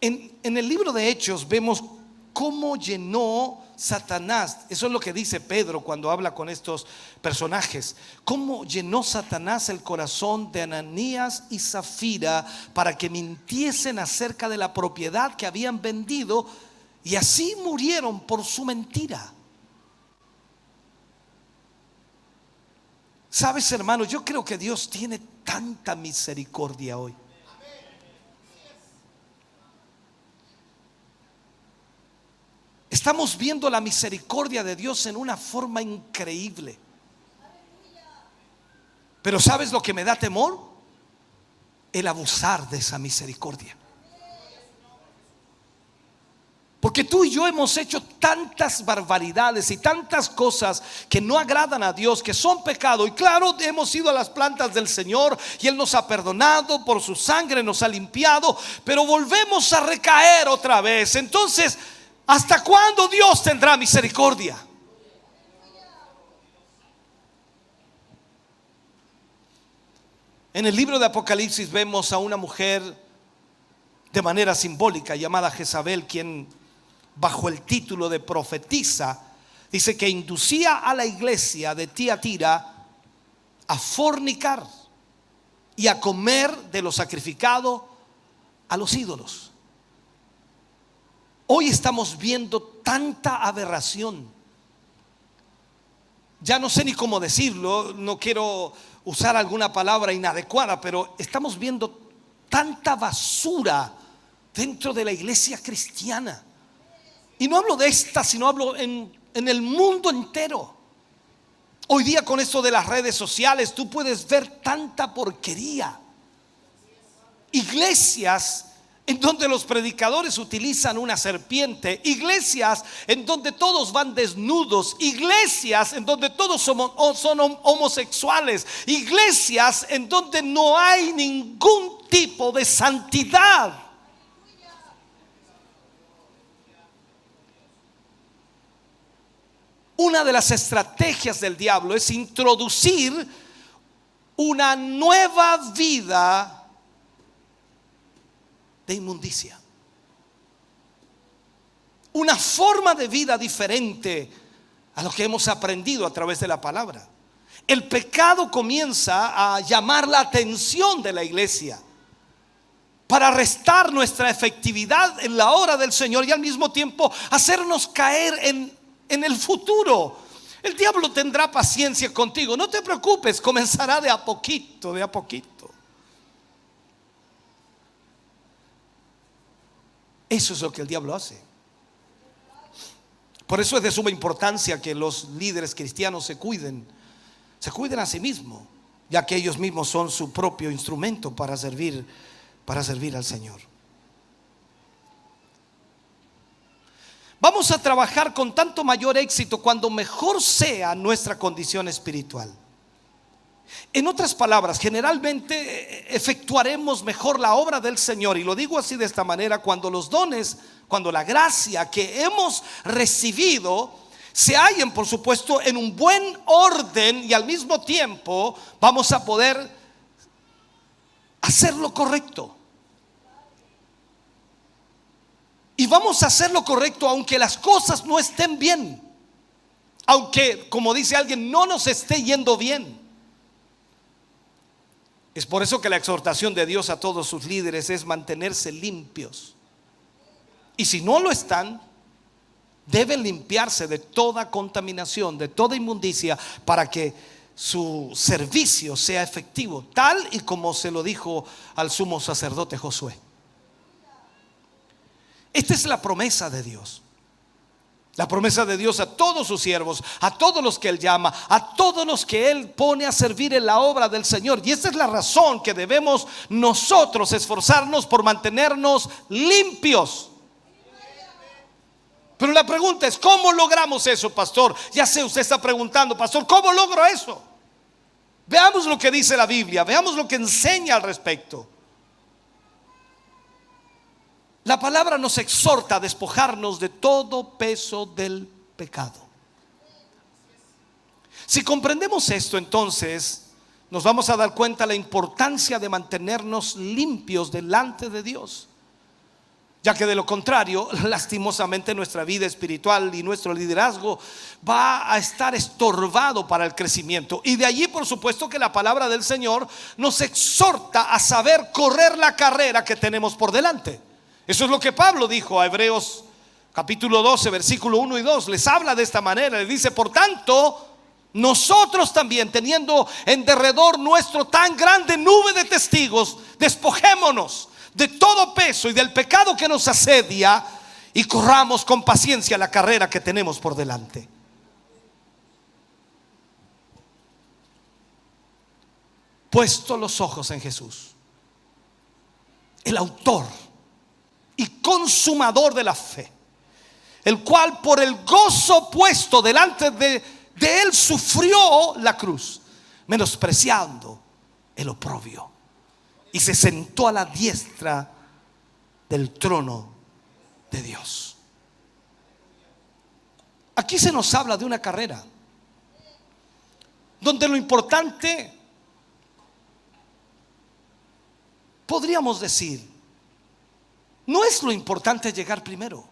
En el libro de Hechos vemos cómo llenó Satanás, eso es lo que dice Pedro cuando habla con estos personajes, cómo llenó Satanás el corazón de Ananías y Zafira para que mintiesen acerca de la propiedad que habían vendido, y así murieron por su mentira. Sabes, hermano, yo creo que Dios tiene tanta misericordia hoy. Estamos viendo la misericordia de Dios en una forma increíble. Pero ¿sabes lo que me da temor? El abusar de esa misericordia. Porque tú y yo hemos hecho tantas barbaridades y tantas cosas que no agradan a Dios, que son pecado. Y claro, hemos ido a las plantas del Señor y Él nos ha perdonado, por su sangre nos ha limpiado, pero volvemos a recaer otra vez. Entonces, ¿hasta cuándo Dios tendrá misericordia? En el libro de Apocalipsis vemos a una mujer de manera simbólica llamada Jezabel, quien bajo el título de profetisa dice que inducía a la iglesia de Tiatira a fornicar y a comer de lo sacrificado a los ídolos. Hoy estamos viendo tanta aberración. Ya no sé ni cómo decirlo, no quiero usar alguna palabra inadecuada, pero estamos viendo tanta basura dentro de la iglesia cristiana. Y no hablo de esta, sino hablo en el mundo entero. Hoy día con esto de las redes sociales tú puedes ver tanta porquería. Iglesias en donde los predicadores utilizan una serpiente, iglesias en donde todos van desnudos, iglesias en donde todos son homosexuales, iglesias en donde no hay ningún tipo de santidad. Una de las estrategias del diablo es introducir una nueva vida de inmundicia, una forma de vida diferente a lo que hemos aprendido a través de la palabra. El pecado comienza a llamar la atención de la iglesia para restar nuestra efectividad en la hora del Señor y al mismo tiempo hacernos caer en el futuro. El diablo tendrá paciencia contigo, no te preocupes, comenzará de a poquito, de a poquito. Eso es lo que el diablo hace. Por eso es de suma importancia que los líderes cristianos se cuiden a sí mismos, ya que ellos mismos son su propio instrumento para servir al Señor. Vamos a trabajar con tanto mayor éxito cuando mejor sea nuestra condición espiritual. En otras palabras, generalmente efectuaremos mejor la obra del Señor, y lo digo así de esta manera, cuando los dones, cuando la gracia que hemos recibido se hallen, por supuesto, en un buen orden, y al mismo tiempo vamos a poder hacer lo correcto. Y vamos a hacer lo correcto aunque las cosas no estén bien, aunque, como dice alguien, no nos esté yendo bien. Es por eso que la exhortación de Dios a todos sus líderes es mantenerse limpios. Y si no lo están, deben limpiarse de toda contaminación, de toda inmundicia, para que su servicio sea efectivo, tal y como se lo dijo al sumo sacerdote Josué. Esta es la promesa de Dios. La promesa de Dios a todos sus siervos, a todos los que Él llama, a todos los que Él pone a servir en la obra del Señor. Y esta es la razón que debemos nosotros esforzarnos por mantenernos limpios. Pero la pregunta es, ¿cómo logramos eso, pastor? Ya sé, usted está preguntando, pastor, ¿cómo logro eso? Veamos lo que dice la Biblia, veamos lo que enseña al respecto. La palabra nos exhorta a despojarnos de todo peso del pecado. Si comprendemos esto, entonces nos vamos a dar cuenta de la importancia de mantenernos limpios delante de Dios, ya que de lo contrario, lastimosamente, nuestra vida espiritual y nuestro liderazgo va a estar estorbado para el crecimiento. Y de allí, por supuesto, que la palabra del Señor nos exhorta a saber correr la carrera que tenemos por delante. Eso es lo que Pablo dijo a Hebreos capítulo 12, versículo 1 y 2. Les habla de esta manera, le dice: por tanto, nosotros también, teniendo en derredor nuestro tan grande nube de testigos, despojémonos de todo peso y del pecado que nos asedia, y corramos con paciencia la carrera que tenemos por delante. Puesto los ojos en Jesús, el autor y consumador de la fe, el cual por el gozo puesto delante de él sufrió la cruz, menospreciando el oprobio, y se sentó a la diestra del trono de Dios. Aquí se nos habla de una carrera donde lo importante, podríamos decir, no es lo importante llegar primero,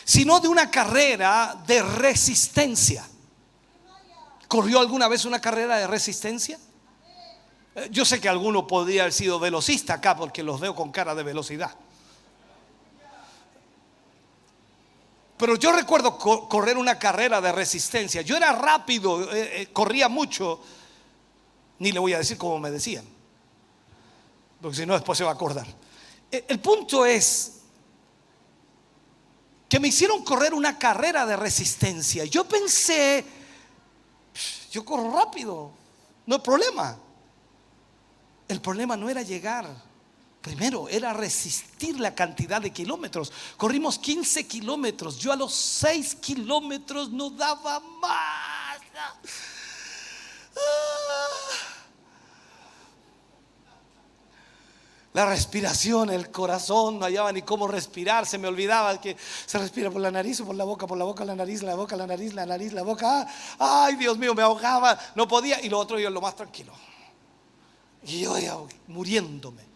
sino de una carrera de resistencia. ¿Corrió alguna vez una carrera de resistencia? Yo sé que alguno podría haber sido velocista acá, porque los veo con cara de velocidad. Pero yo recuerdo correr una carrera de resistencia. Yo era rápido, corría mucho. Ni le voy a decir cómo me decían, porque si no después se va a acordar. El punto es que me hicieron correr una carrera de resistencia. Yo pensé, yo corro rápido, no hay problema. El problema no era llegar primero, era resistir la cantidad de kilómetros. Corrimos 15 kilómetros. Yo a los 6 kilómetros no daba más. La respiración, el corazón, no hallaba ni cómo respirar. Se me olvidaba que se respira por la nariz o por la boca, la nariz, la boca, la nariz, la nariz, la boca. Ay, Dios mío, me ahogaba, no podía. Y lo otro, yo lo más tranquilo. Y yo ya muriéndome.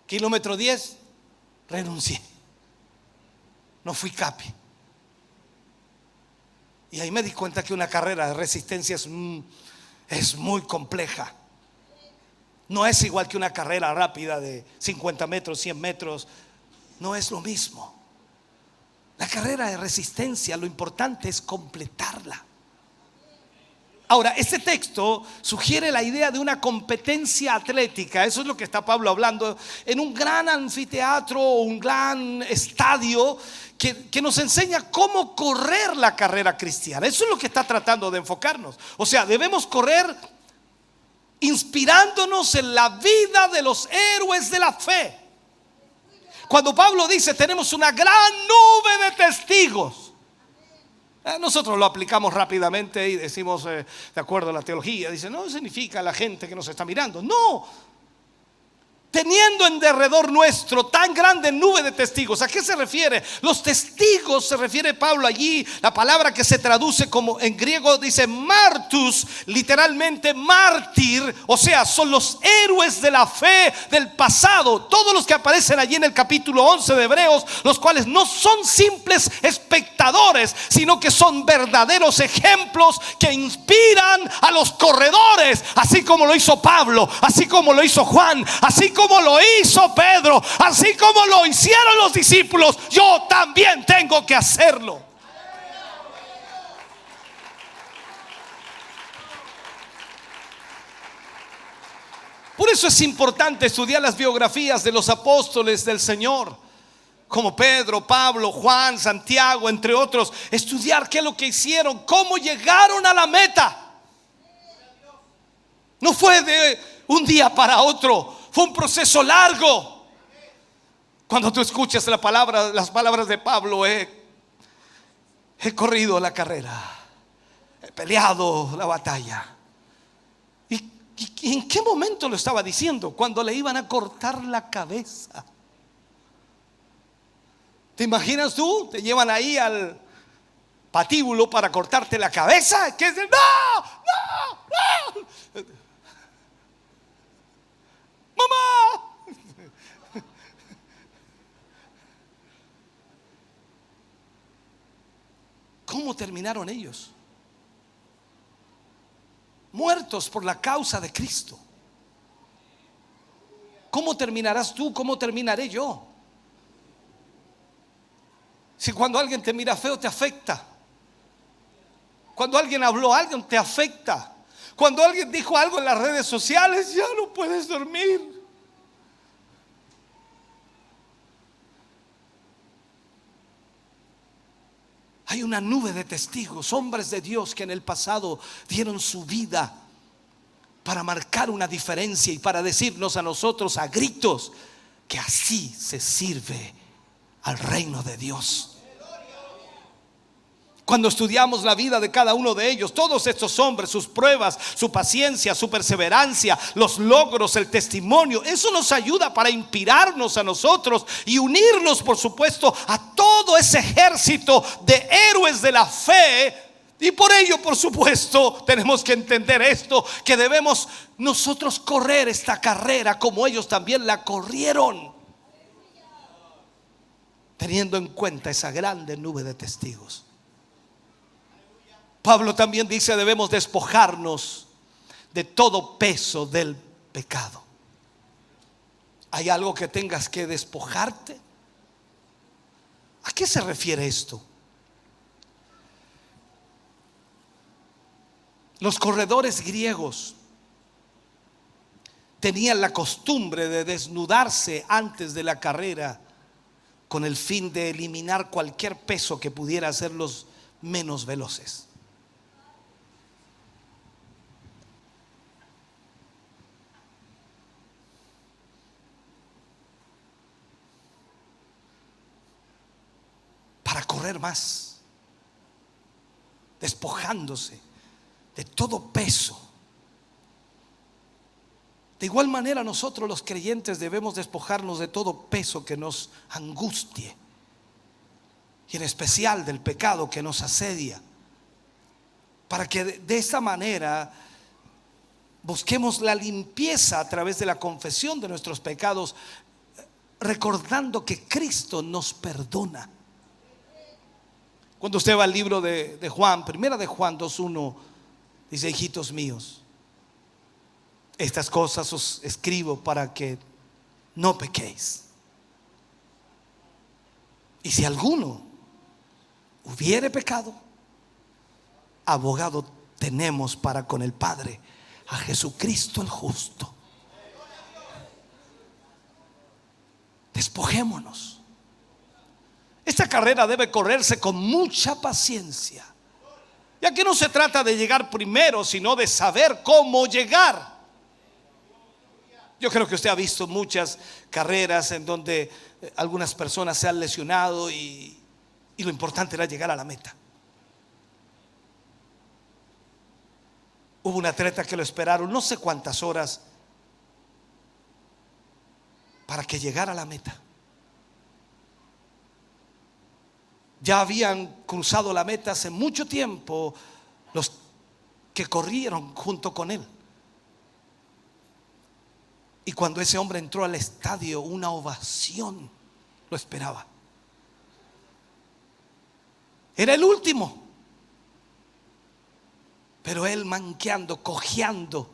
Kilómetro 10, renuncié. No fui capi. Y ahí me di cuenta que una carrera de resistencia es muy compleja. No es igual que una carrera rápida de 50 metros, 100 metros. No es lo mismo. La carrera de resistencia, lo importante es completarla. Ahora, este texto sugiere la idea de una competencia atlética. Eso es lo que está Pablo hablando en un gran anfiteatro, un gran estadio que nos enseña cómo correr la carrera cristiana. Eso es lo que está tratando de enfocarnos. O sea, debemos correr inspirándonos en la vida de los héroes de la fe. Cuando Pablo dice tenemos una gran nube de testigos, nosotros lo aplicamos rápidamente y decimos de acuerdo a la teología, dice no significa la gente que nos está mirando. No, teniendo en derredor nuestro tan grande nube de testigos. ¿A qué se refiere? Los testigos, se refiere Pablo allí, la palabra que se traduce como en griego dice martus, literalmente mártir, o sea, son los héroes de la fe del pasado, todos los que aparecen allí en el capítulo 11 de Hebreos, los cuales no son simples espectadores, sino que son verdaderos ejemplos que inspiran a los corredores, así como lo hizo Pablo, así como lo hizo Juan, así como lo hizo Pedro, así como lo hicieron los discípulos, yo también tengo que hacerlo. Por eso es importante estudiar las biografías de los apóstoles del Señor, como Pedro, Pablo, Juan, Santiago, entre otros. Estudiar qué es lo que hicieron, cómo llegaron a la meta. No fue de un día para otro, fue un proceso largo. Cuando tú escuchas las palabras de Pablo, he corrido la carrera, he peleado la batalla. ¿Y en qué momento lo estaba diciendo? Cuando le iban a cortar la cabeza. ¿Te imaginas tú? Te llevan ahí al patíbulo para cortarte la cabeza. ¿Qué es? ¡No! ¡No! ¡No! ¡Mamá! ¿Cómo terminaron ellos? Muertos por la causa de Cristo. ¿Cómo terminarás tú? ¿Cómo terminaré yo? Si cuando alguien te mira feo te afecta, cuando alguien habló a alguien te afecta, cuando alguien dijo algo en las redes sociales ya no puedes dormir. Hay una nube de testigos, hombres de Dios que en el pasado dieron su vida para marcar una diferencia y para decirnos a nosotros a gritos que así se sirve al reino de Dios. Cuando estudiamos la vida de cada uno de ellos, todos estos hombres, sus pruebas, su paciencia, su perseverancia, los logros, el testimonio, eso nos ayuda para inspirarnos a nosotros y unirnos, por supuesto, a todo ese ejército de héroes de la fe. Y por ello, por supuesto, tenemos que entender esto, que debemos nosotros correr esta carrera como ellos también la corrieron, teniendo en cuenta esa grande nube de testigos. Pablo también dice: debemos despojarnos de todo peso del pecado. ¿Hay algo que tengas que despojarte? ¿A qué se refiere esto? Los corredores griegos tenían la costumbre de desnudarse antes de la carrera con el fin de eliminar cualquier peso que pudiera hacerlos menos veloces. Para correr más, despojándose de todo peso. De igual manera, nosotros los creyentes debemos despojarnos de todo peso que nos angustie, y en especial del pecado que nos asedia, para que de esta manera busquemos la limpieza a través de la confesión de nuestros pecados, recordando que Cristo nos perdona. Cuando usted va al libro de Juan, primera de Juan 2:1, dice: hijitos míos, estas cosas os escribo para que no pequéis. Y si alguno hubiere pecado, abogado tenemos para con el Padre, a Jesucristo el justo. Despojémonos. Esta carrera debe correrse con mucha paciencia, ya que no se trata de llegar primero, sino de saber cómo llegar. Yo creo que usted ha visto muchas carreras en donde algunas personas se han lesionado y lo importante era llegar a la meta. Hubo un atleta que lo esperaron no sé cuántas horas para que llegara a la meta. Ya habían cruzado la meta hace mucho tiempo los que corrieron junto con él. Y cuando ese hombre entró al estadio, una ovación lo esperaba. Era el último, pero él, manqueando, cojeando,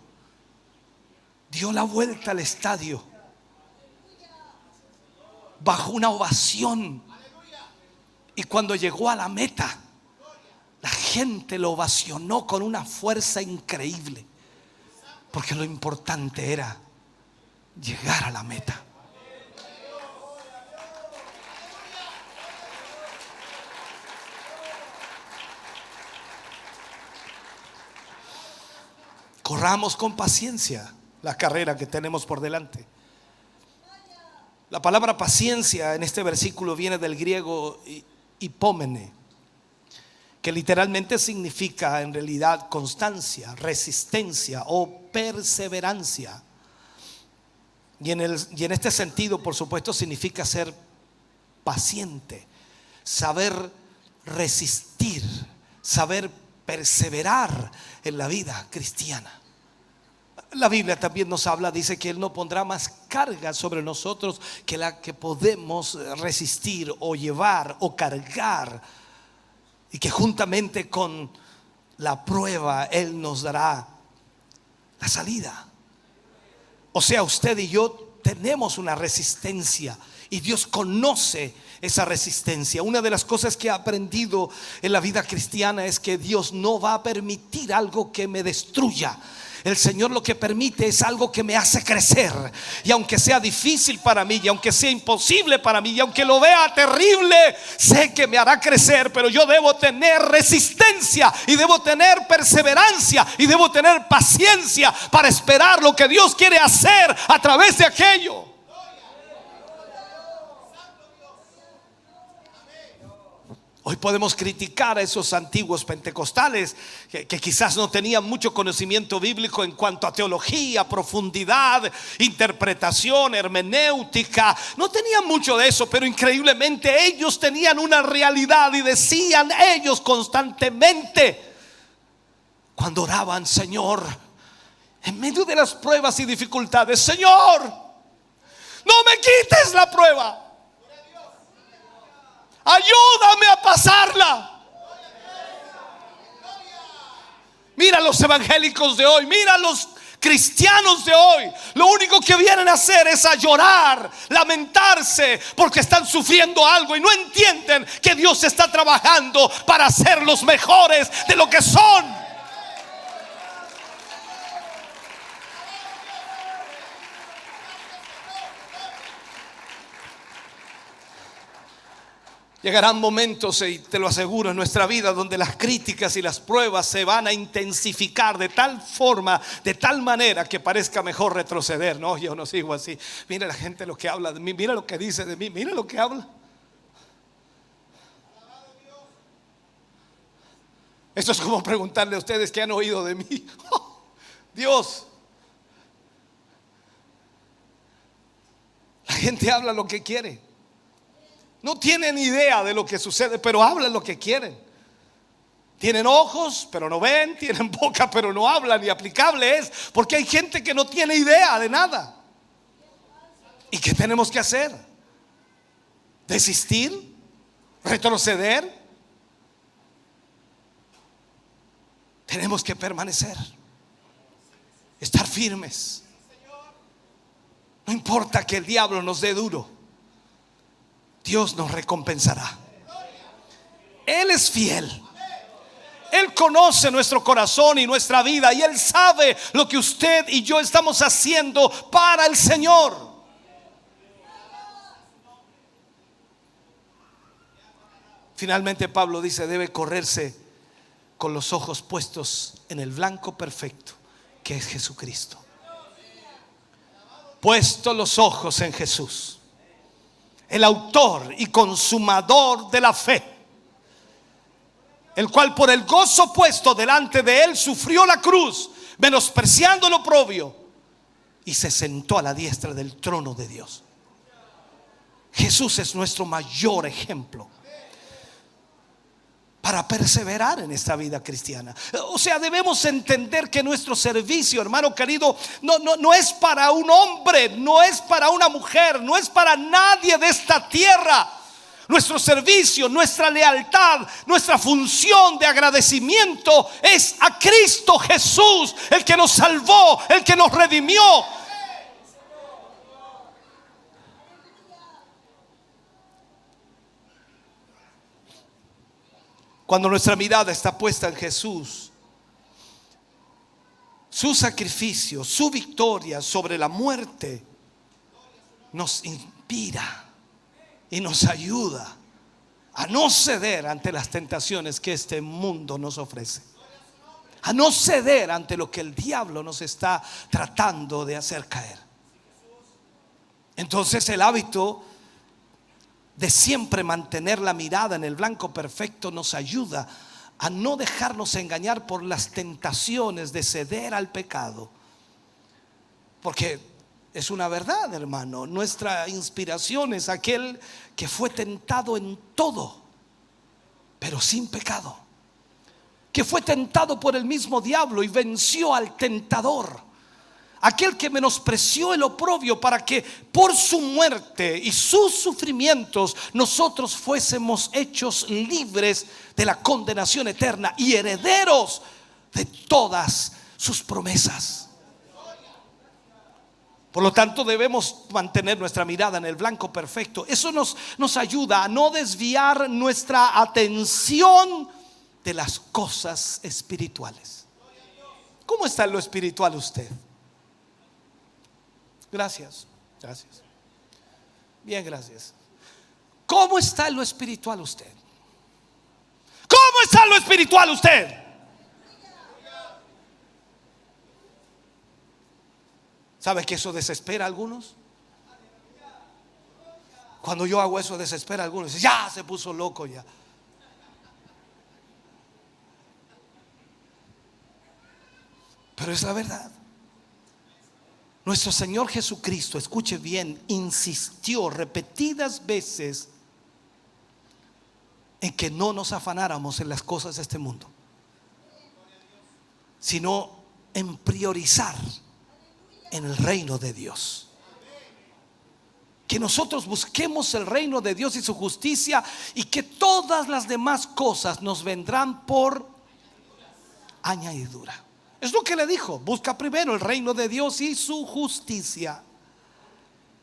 dio la vuelta al estadio bajo una ovación. Y cuando llegó a la meta, la gente lo ovacionó con una fuerza increíble, porque lo importante era llegar a la meta. Corramos con paciencia la carrera que tenemos por delante. La palabra paciencia en este versículo viene del griego hipómene, que literalmente significa en realidad constancia, resistencia o perseverancia. Y en este sentido, por supuesto, significa ser paciente, saber resistir, saber perseverar en la vida cristiana. La Biblia también nos habla, dice que Él no pondrá más carga sobre nosotros que la que podemos resistir o llevar o cargar, y que juntamente con la prueba Él nos dará la salida. O sea, usted y yo tenemos una resistencia y Dios conoce esa resistencia. Una de las cosas que he aprendido en la vida cristiana es que Dios no va a permitir algo que me destruya. el Señor lo que permite es algo que me hace crecer. Y aunque sea difícil para mí, y aunque sea imposible para mí, y aunque lo vea terrible, sé que me hará crecer. Pero yo debo tener resistencia, y debo tener perseverancia, y debo tener paciencia para esperar lo que Dios quiere hacer a través de aquello. Hoy podemos criticar a esos antiguos pentecostales que quizás no tenían mucho conocimiento bíblico en cuanto a teología, profundidad, interpretación, hermenéutica. No tenían mucho de eso, pero increíblemente ellos tenían una realidad y decían ellos constantemente cuando oraban: Señor, en medio de las pruebas y dificultades, Señor, no me quites la prueba. Ayúdame a pasarla. Mira los evangélicos de hoy, mira los cristianos de hoy. Lo único que vienen a hacer es a llorar, lamentarse porque están sufriendo algo y no entienden que Dios está trabajando para hacerlos mejores de lo que son. Llegarán momentos, y te lo aseguro, en nuestra vida donde las críticas y las pruebas se van a intensificar de tal forma, de tal manera que parezca mejor retroceder. No, yo no sigo así. Mira la gente lo que habla de mí, mira lo que dice de mí, mira lo que habla. Esto es como preguntarle a ustedes qué han oído de mí. Oh, Dios. La gente habla lo que quiere. No tienen idea de lo que sucede, pero hablan lo que quieren. Tienen ojos, pero no ven. Tienen boca, pero no hablan. Y aplicable es porque hay gente que no tiene idea de nada. ¿Y qué tenemos que hacer? ¿Desistir? ¿Retroceder? Tenemos que permanecer, estar firmes. No importa que el diablo nos dé duro, Dios nos recompensará. Él es fiel. Él conoce nuestro corazón y nuestra vida, y Él sabe lo que usted y yo estamos haciendo para el Señor. Finalmente Pablo dice: debe correrse con los ojos puestos en el blanco perfecto, que es Jesucristo. Puesto los ojos en Jesús, el autor y consumador de la fe, el cual por el gozo puesto delante de él sufrió la cruz, menospreciando el oprobio, y se sentó a la diestra del trono de Dios. Jesús es nuestro mayor ejemplo para perseverar en esta vida cristiana. O sea, debemos entender que nuestro servicio, hermano querido, no es para un hombre, no es para una mujer, no es para nadie de esta tierra. Nuestro servicio, nuestra lealtad, nuestra función de agradecimiento es a Cristo Jesús, el que nos salvó, el que nos redimió. Cuando nuestra mirada está puesta en Jesús, su sacrificio, su victoria sobre la muerte nos inspira y nos ayuda a no ceder ante las tentaciones que este mundo nos ofrece, a no ceder ante lo que el diablo nos está tratando de hacer caer. Entonces el hábito de siempre mantener la mirada en el blanco perfecto nos ayuda a no dejarnos engañar por las tentaciones de ceder al pecado. Porque es una verdad, hermano, nuestra inspiración es aquel que fue tentado en todo, pero sin pecado, que fue tentado por el mismo diablo y venció al tentador. Aquel que menospreció el oprobio para que por su muerte y sus sufrimientos nosotros fuésemos hechos libres de la condenación eterna y herederos de todas sus promesas. Por lo tanto, debemos mantener nuestra mirada en el blanco perfecto. Eso nos ayuda a no desviar nuestra atención de las cosas espirituales. ¿Cómo está en lo espiritual usted? Gracias, gracias. Bien, gracias. ¿Cómo está en lo espiritual usted? ¿Cómo está en lo espiritual usted? ¿Sabe que eso desespera a algunos? Cuando yo hago eso desespera a algunos. Ya se puso loco ya. Pero es la verdad. Nuestro Señor Jesucristo, escuche bien, insistió repetidas veces en que no nos afanáramos en las cosas de este mundo, sino en priorizar en el reino de Dios. Que nosotros busquemos el reino de Dios y su justicia, y que todas las demás cosas nos vendrán por añadidura. Es lo que le dijo: busca primero el reino de Dios y su justicia,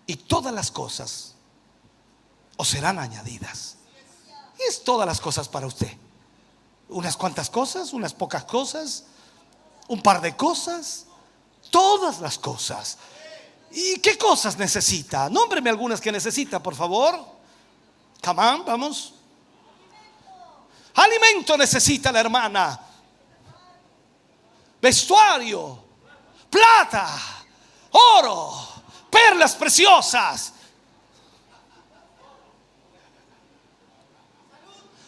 y todas las cosas os serán añadidas. Y es todas las cosas para usted. Unas cuantas cosas, unas pocas cosas, un par de cosas, todas las cosas. ¿Y qué cosas necesita? Nómbreme algunas que necesita, por favor. Come on, vamos. Alimento necesita la hermana, vestuario, plata, oro, perlas preciosas,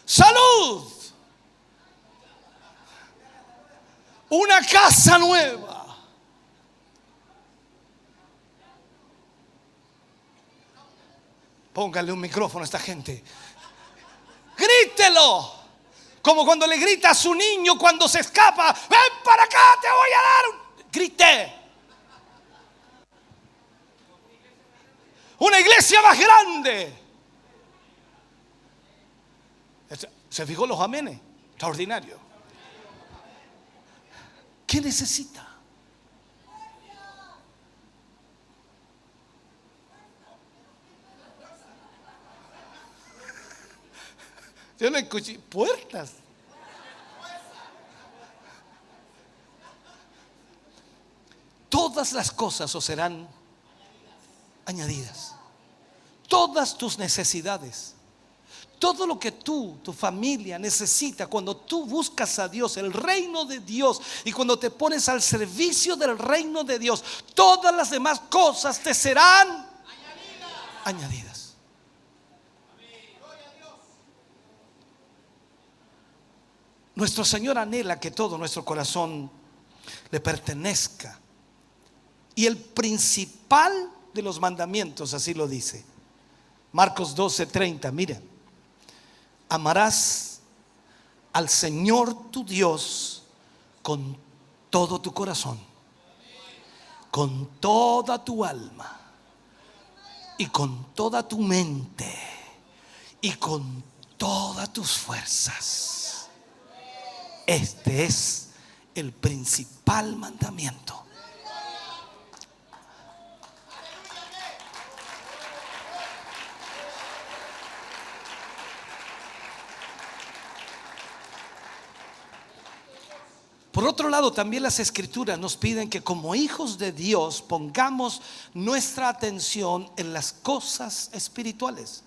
salud, una casa nueva. Póngale un micrófono a esta gente. Grítelo, como cuando le grita a su niño cuando se escapa: ven para acá, te voy a dar. Grite. Una iglesia más grande. ¿Se fijó los amenes? Extraordinario. ¿Qué necesita? Yo le escuché puertas. Todas las cosas os serán añadidas. Todas tus necesidades, todo lo que tu familia necesita, cuando tú buscas a Dios, el reino de Dios, y cuando te pones al servicio del reino de Dios, todas las demás cosas te serán añadidas. Nuestro Señor anhela que todo nuestro corazón le pertenezca. Y el principal de los mandamientos, así lo dice Marcos 12:30, miren: amarás al Señor tu Dios con todo tu corazón, con toda tu alma, y con toda tu mente, y con todas tus fuerzas. Este es el principal mandamiento. Por otro lado, también las Escrituras nos piden que como hijos de Dios pongamos nuestra atención en las cosas espirituales.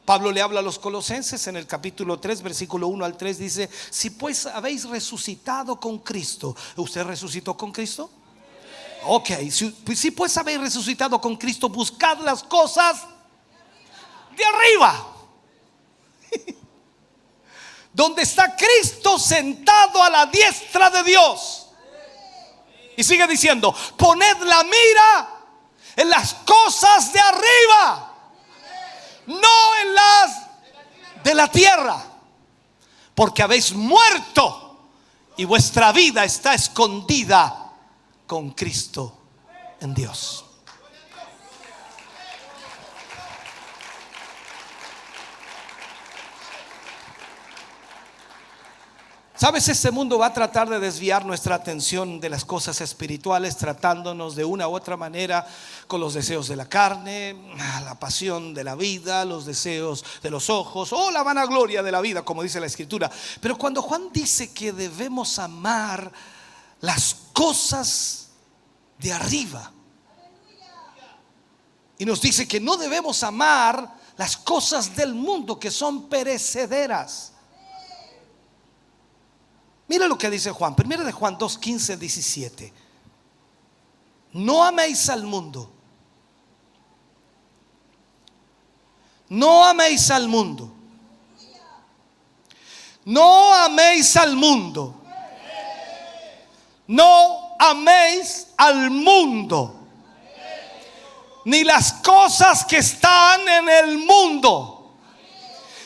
Pablo le habla a los Colosenses en el capítulo 3, versículo 1 al 3, dice: si pues habéis resucitado con Cristo. ¿Usted resucitó con Cristo? Ok, si pues habéis resucitado con Cristo, buscad las cosas de arriba, donde está Cristo sentado a la diestra de Dios. Y sigue diciendo: poned la mira en las cosas de arriba, no en las de la tierra, porque habéis muerto y vuestra vida está escondida con Cristo en Dios. Sabes, este mundo va a tratar de desviar nuestra atención de las cosas espirituales, tratándonos de una u otra manera con los deseos de la carne, la pasión de la vida, los deseos de los ojos, o la vanagloria de la vida, como dice la Escritura. Pero cuando Juan dice que debemos amar las cosas de arriba. Y nos dice que no debemos amar las cosas del mundo, que son perecederas. Mira lo que dice Juan, 1 de Juan 2, 15, 17. No améis al mundo. No améis al mundo. No améis al mundo. No améis al mundo, ni las cosas que están en el mundo.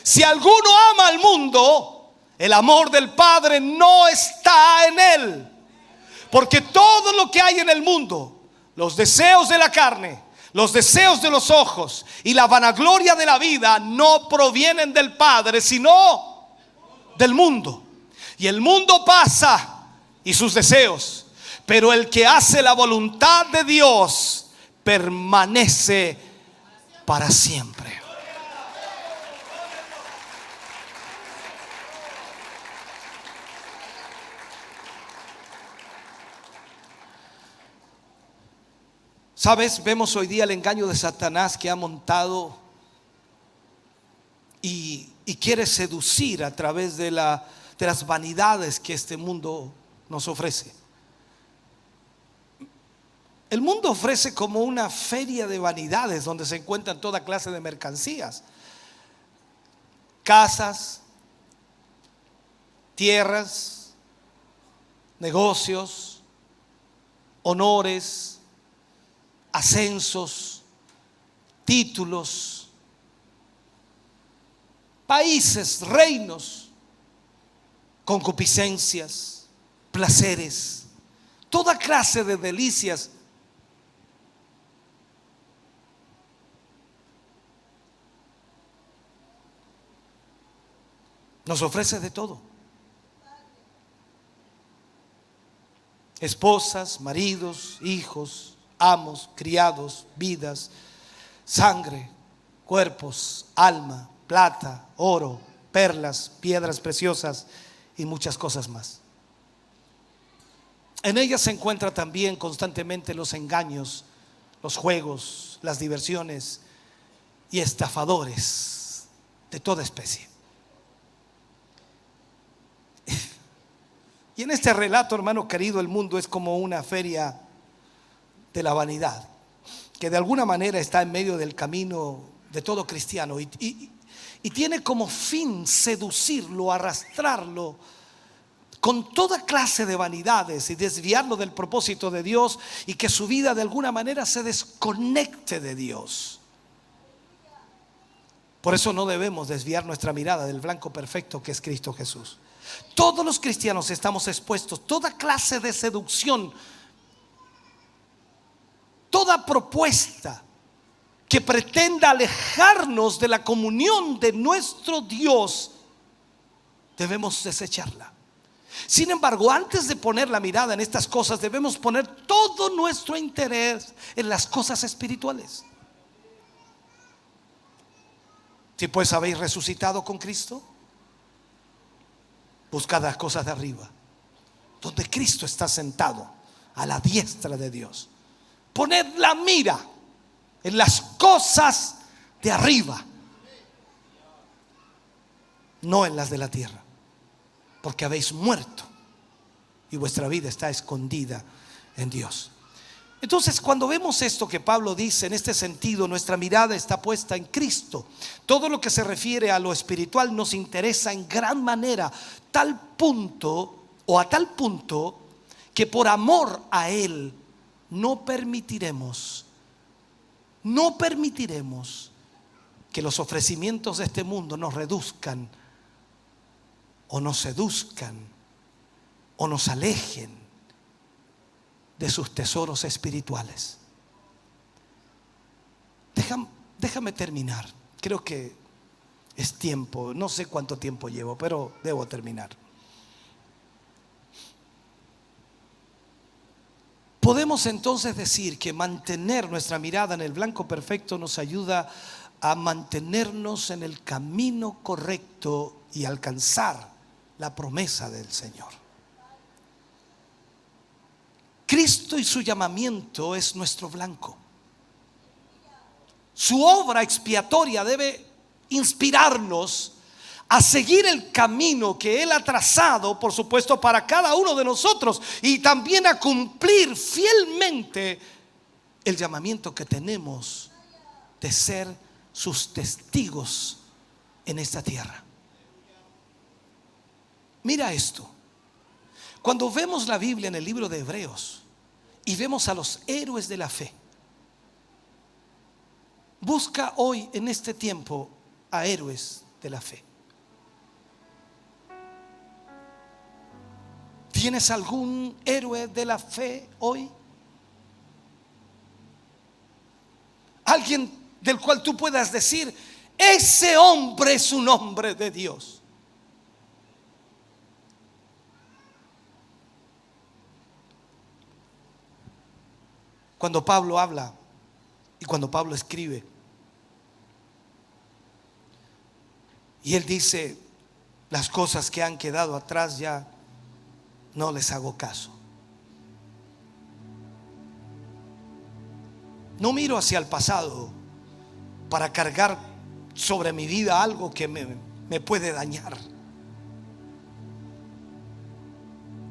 Si alguno ama al mundo, el amor del Padre no está en él. Porque todo lo que hay en el mundo, los deseos de la carne, los deseos de los ojos y la vanagloria de la vida, no provienen del Padre, sino del mundo. Y el mundo pasa y sus deseos, pero el que hace la voluntad de Dios permanece para siempre. ¿Sabes? Vemos hoy día el engaño de Satanás que ha montado y quiere seducir a través de las vanidades que este mundo nos ofrece. El mundo ofrece como una feria de vanidades donde se encuentran toda clase de mercancías: casas, tierras, negocios, honores, ascensos, títulos, países, reinos, concupiscencias, placeres, toda clase de delicias. Nos ofrece de todo. Esposas, maridos, hijos, amos, criados, vidas, sangre, cuerpos, alma, plata, oro, perlas, piedras preciosas y muchas cosas más. En ellas se encuentra también constantemente los engaños, los juegos, las diversiones y estafadores de toda especie. Y en este relato, hermano querido, el mundo es como una feria de la vanidad, que de alguna manera está en medio del camino de todo cristiano y tiene como fin seducirlo, arrastrarlo con toda clase de vanidades y desviarlo del propósito de Dios, y que su vida de alguna manera se desconecte de Dios. Por eso no debemos desviar nuestra mirada del blanco perfecto que es Cristo Jesús. Todos los cristianos estamos expuestos a toda clase de seducción, toda propuesta que pretenda alejarnos de la comunión de nuestro Dios, debemos desecharla. Sin embargo, antes de poner la mirada en estas cosas, debemos poner todo nuestro interés en las cosas espirituales. Si pues habéis resucitado con Cristo, buscad las cosas de arriba, donde Cristo está sentado a la diestra de Dios. Poned la mira en las cosas de arriba, no en las de la tierra, porque habéis muerto y vuestra vida está escondida en Dios. Entonces, cuando vemos esto que Pablo dice, en este sentido, nuestra mirada está puesta en Cristo. Todo lo que se refiere a lo espiritual nos interesa en gran manera, a tal punto que por amor a Él no permitiremos que los ofrecimientos de este mundo nos reduzcan o nos seduzcan o nos alejen de sus tesoros espirituales. Déjame terminar. Creo que es tiempo. No sé cuánto tiempo llevo, pero debo terminar. Podemos entonces decir que mantener nuestra mirada en el blanco perfecto nos ayuda a mantenernos en el camino correcto y alcanzar la promesa del Señor. Cristo y su llamamiento es nuestro blanco. Su obra expiatoria debe inspirarnos a seguir el camino que Él ha trazado, por supuesto, para cada uno de nosotros, y también a cumplir fielmente el llamamiento que tenemos de ser sus testigos en esta tierra. Mira esto. Cuando vemos la Biblia en el libro de Hebreos y vemos a los héroes de la fe, busca hoy en este tiempo a héroes de la fe. ¿Tienes algún héroe de la fe hoy? Alguien del cual tú puedas decir: ese hombre es un hombre de Dios. Cuando Pablo habla y cuando Pablo escribe, y él dice: las cosas que han quedado atrás ya no les hago caso. No miro hacia el pasado para cargar sobre mi vida algo que me puede dañar.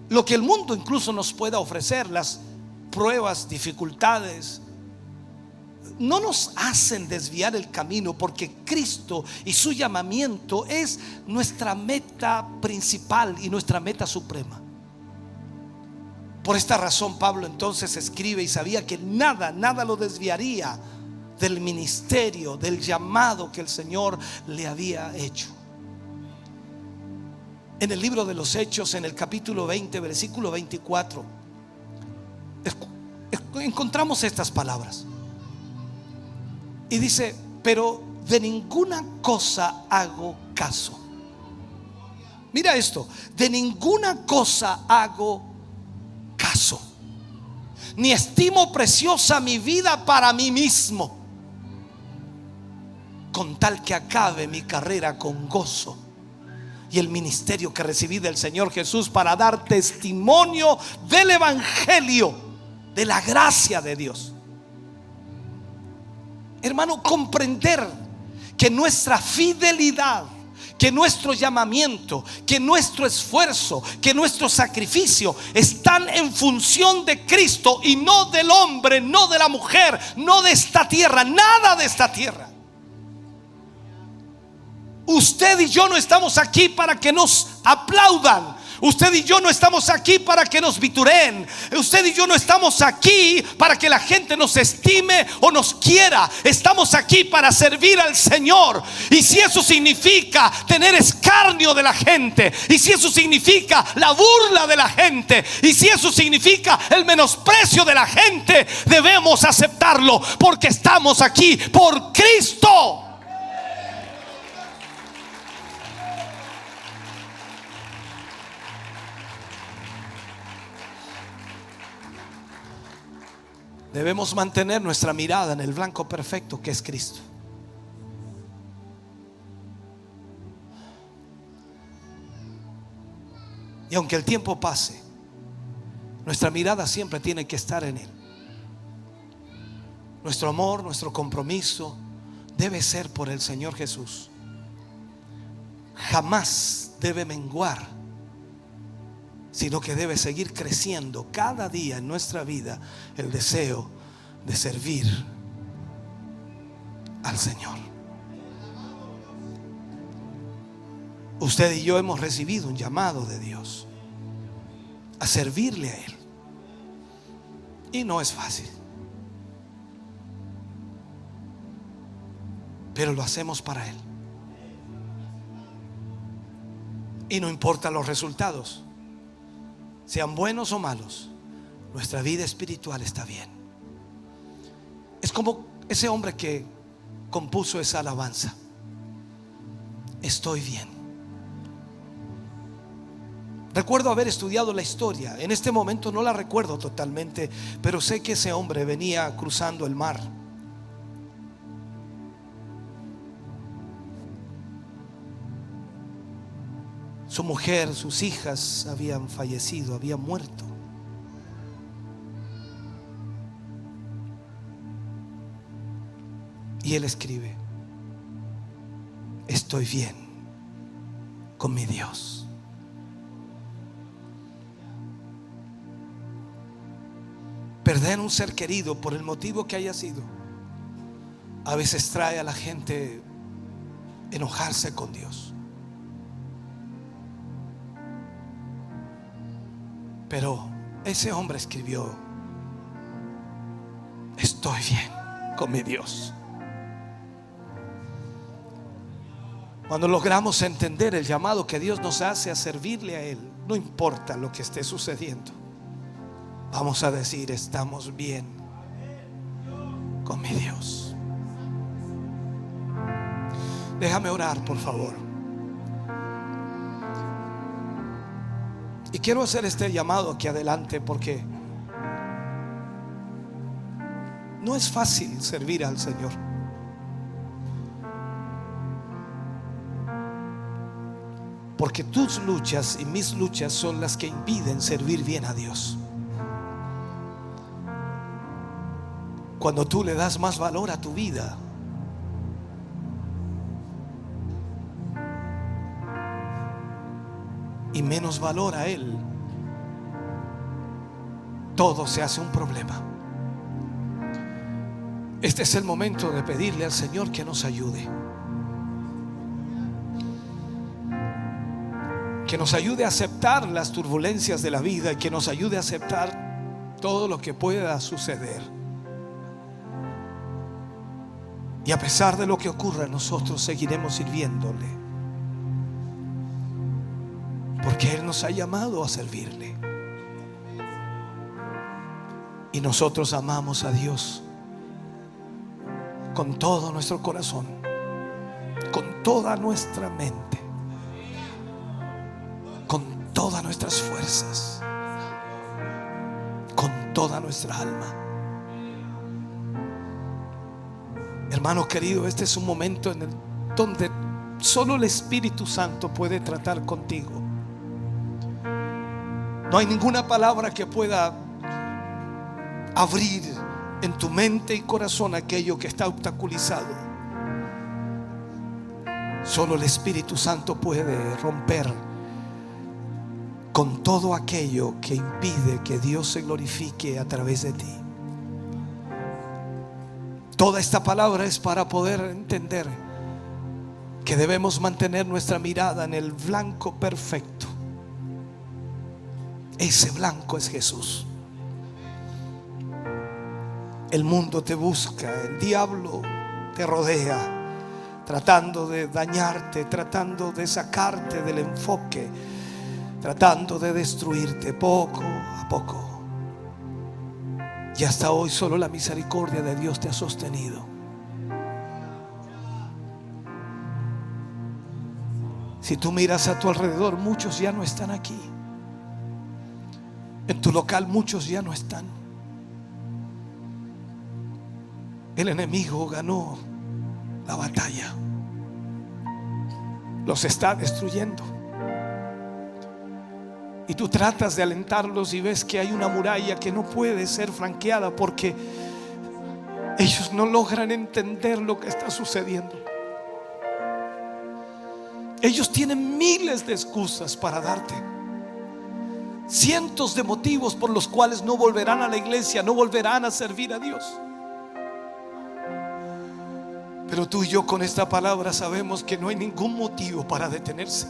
Lo que el mundo incluso nos pueda ofrecer, las pruebas, dificultades, no nos hacen desviar el camino, porque Cristo y su llamamiento es nuestra meta principal y nuestra meta suprema. Por esta razón Pablo entonces escribe, y sabía que nada lo desviaría del ministerio, del llamado que el Señor le había hecho. En el libro de los Hechos, en el capítulo 20, versículo 24, encontramos estas palabras. Y dice: pero de ninguna cosa hago caso. Mira esto: de ninguna cosa hago caso, ni estimo preciosa mi vida para mí mismo, con tal que acabe mi carrera con gozo y el ministerio que recibí del Señor Jesús, para dar testimonio del evangelio, de la gracia de Dios. Hermano, comprender que nuestra fidelidad, que nuestro llamamiento, que nuestro esfuerzo, que nuestro sacrificio están en función de Cristo y no del hombre, no de la mujer, no de esta tierra, nada de esta tierra. Usted y yo no estamos aquí para que nos aplaudan. Usted y yo no estamos aquí para que nos vitureen. Usted y yo no estamos aquí para que la gente nos estime o nos quiera. Estamos aquí para servir al Señor. Y si eso significa tener escarnio de la gente, y si eso significa la burla de la gente, y si eso significa el menosprecio de la gente, debemos aceptarlo, porque estamos aquí por Cristo. Debemos mantener nuestra mirada en el blanco perfecto que es Cristo. Y aunque el tiempo pase, nuestra mirada siempre tiene que estar en Él. Nuestro amor, nuestro compromiso debe ser por el Señor Jesús. Jamás debe menguar, sino que debe seguir creciendo cada día en nuestra vida el deseo de servir al Señor. Usted y yo hemos recibido un llamado de Dios a servirle a Él, y no es fácil, pero lo hacemos para Él. Y no importa los resultados, sean buenos o malos, nuestra vida espiritual está bien. Es como ese hombre que compuso esa alabanza: estoy bien. Recuerdo haber estudiado la historia. En este momento no la recuerdo totalmente, pero sé que ese hombre venía cruzando el mar. Su mujer, sus hijas habían fallecido, habían muerto. Y él escribe: estoy bien con mi Dios. Perder un ser querido, por el motivo que haya sido, a veces trae a la gente enojarse con Dios. Pero ese hombre escribió: estoy bien con mi Dios. Cuando logramos entender el llamado que Dios nos hace a servirle a Él, no importa lo que esté sucediendo, vamos a decir: estamos bien con mi Dios. Déjame orar, por favor. Y quiero hacer este llamado aquí adelante, porque no es fácil servir al Señor. Porque tus luchas y mis luchas son las que impiden servir bien a Dios. Cuando tú le das más valor a tu vida, y menos valor a Él, todo se hace un problema. Este es el momento de pedirle al Señor que nos ayude. Que nos ayude a aceptar las turbulencias de la vida, y que nos ayude a aceptar todo lo que pueda suceder. Y a pesar de lo que ocurra, nosotros seguiremos sirviéndole, porque Él nos ha llamado a servirle. Y nosotros amamos a Dios con todo nuestro corazón, con toda nuestra mente, con todas nuestras fuerzas, con toda nuestra alma. Hermano querido, este es un momento donde solo el Espíritu Santo puede tratar contigo. No hay ninguna palabra que pueda abrir en tu mente y corazón aquello que está obstaculizado. Solo el Espíritu Santo puede romper con todo aquello que impide que Dios se glorifique a través de ti. Toda esta palabra es para poder entender que debemos mantener nuestra mirada en el blanco perfecto. Ese blanco es Jesús. El mundo te busca, el diablo te rodea, tratando de dañarte, tratando de sacarte del enfoque, tratando de destruirte poco a poco. Y hasta hoy solo la misericordia de Dios te ha sostenido. Si tú miras a tu alrededor, muchos ya no están aquí. En tu local muchos ya no están. El enemigo ganó la batalla. Los está destruyendo. Y tú tratas de alentarlos y ves que hay una muralla que no puede ser franqueada, porque ellos no logran entender lo que está sucediendo. Ellos tienen miles de excusas para darte, cientos de motivos por los cuales no volverán a la iglesia, no volverán a servir a Dios. Pero tú y yo con esta palabra sabemos que no hay ningún motivo para detenerse.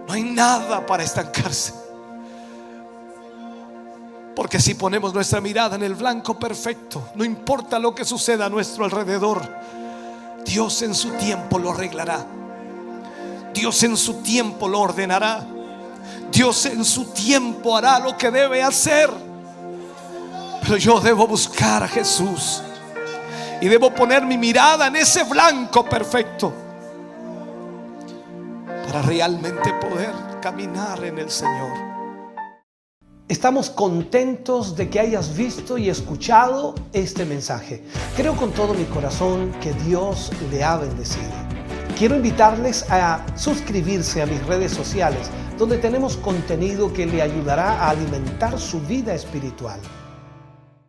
No hay nada para estancarse. Porque si ponemos nuestra mirada en el blanco perfecto, no importa lo que suceda a nuestro alrededor, Dios en su tiempo lo arreglará. Dios en su tiempo lo ordenará. Dios en su tiempo hará lo que debe hacer. Pero yo debo buscar a Jesús y debo poner mi mirada en ese blanco perfecto para realmente poder caminar en el Señor. Estamos contentos de que hayas visto y escuchado este mensaje. Creo con todo mi corazón que Dios le ha bendecido. Quiero invitarles a suscribirse a mis redes sociales, donde tenemos contenido que le ayudará a alimentar su vida espiritual.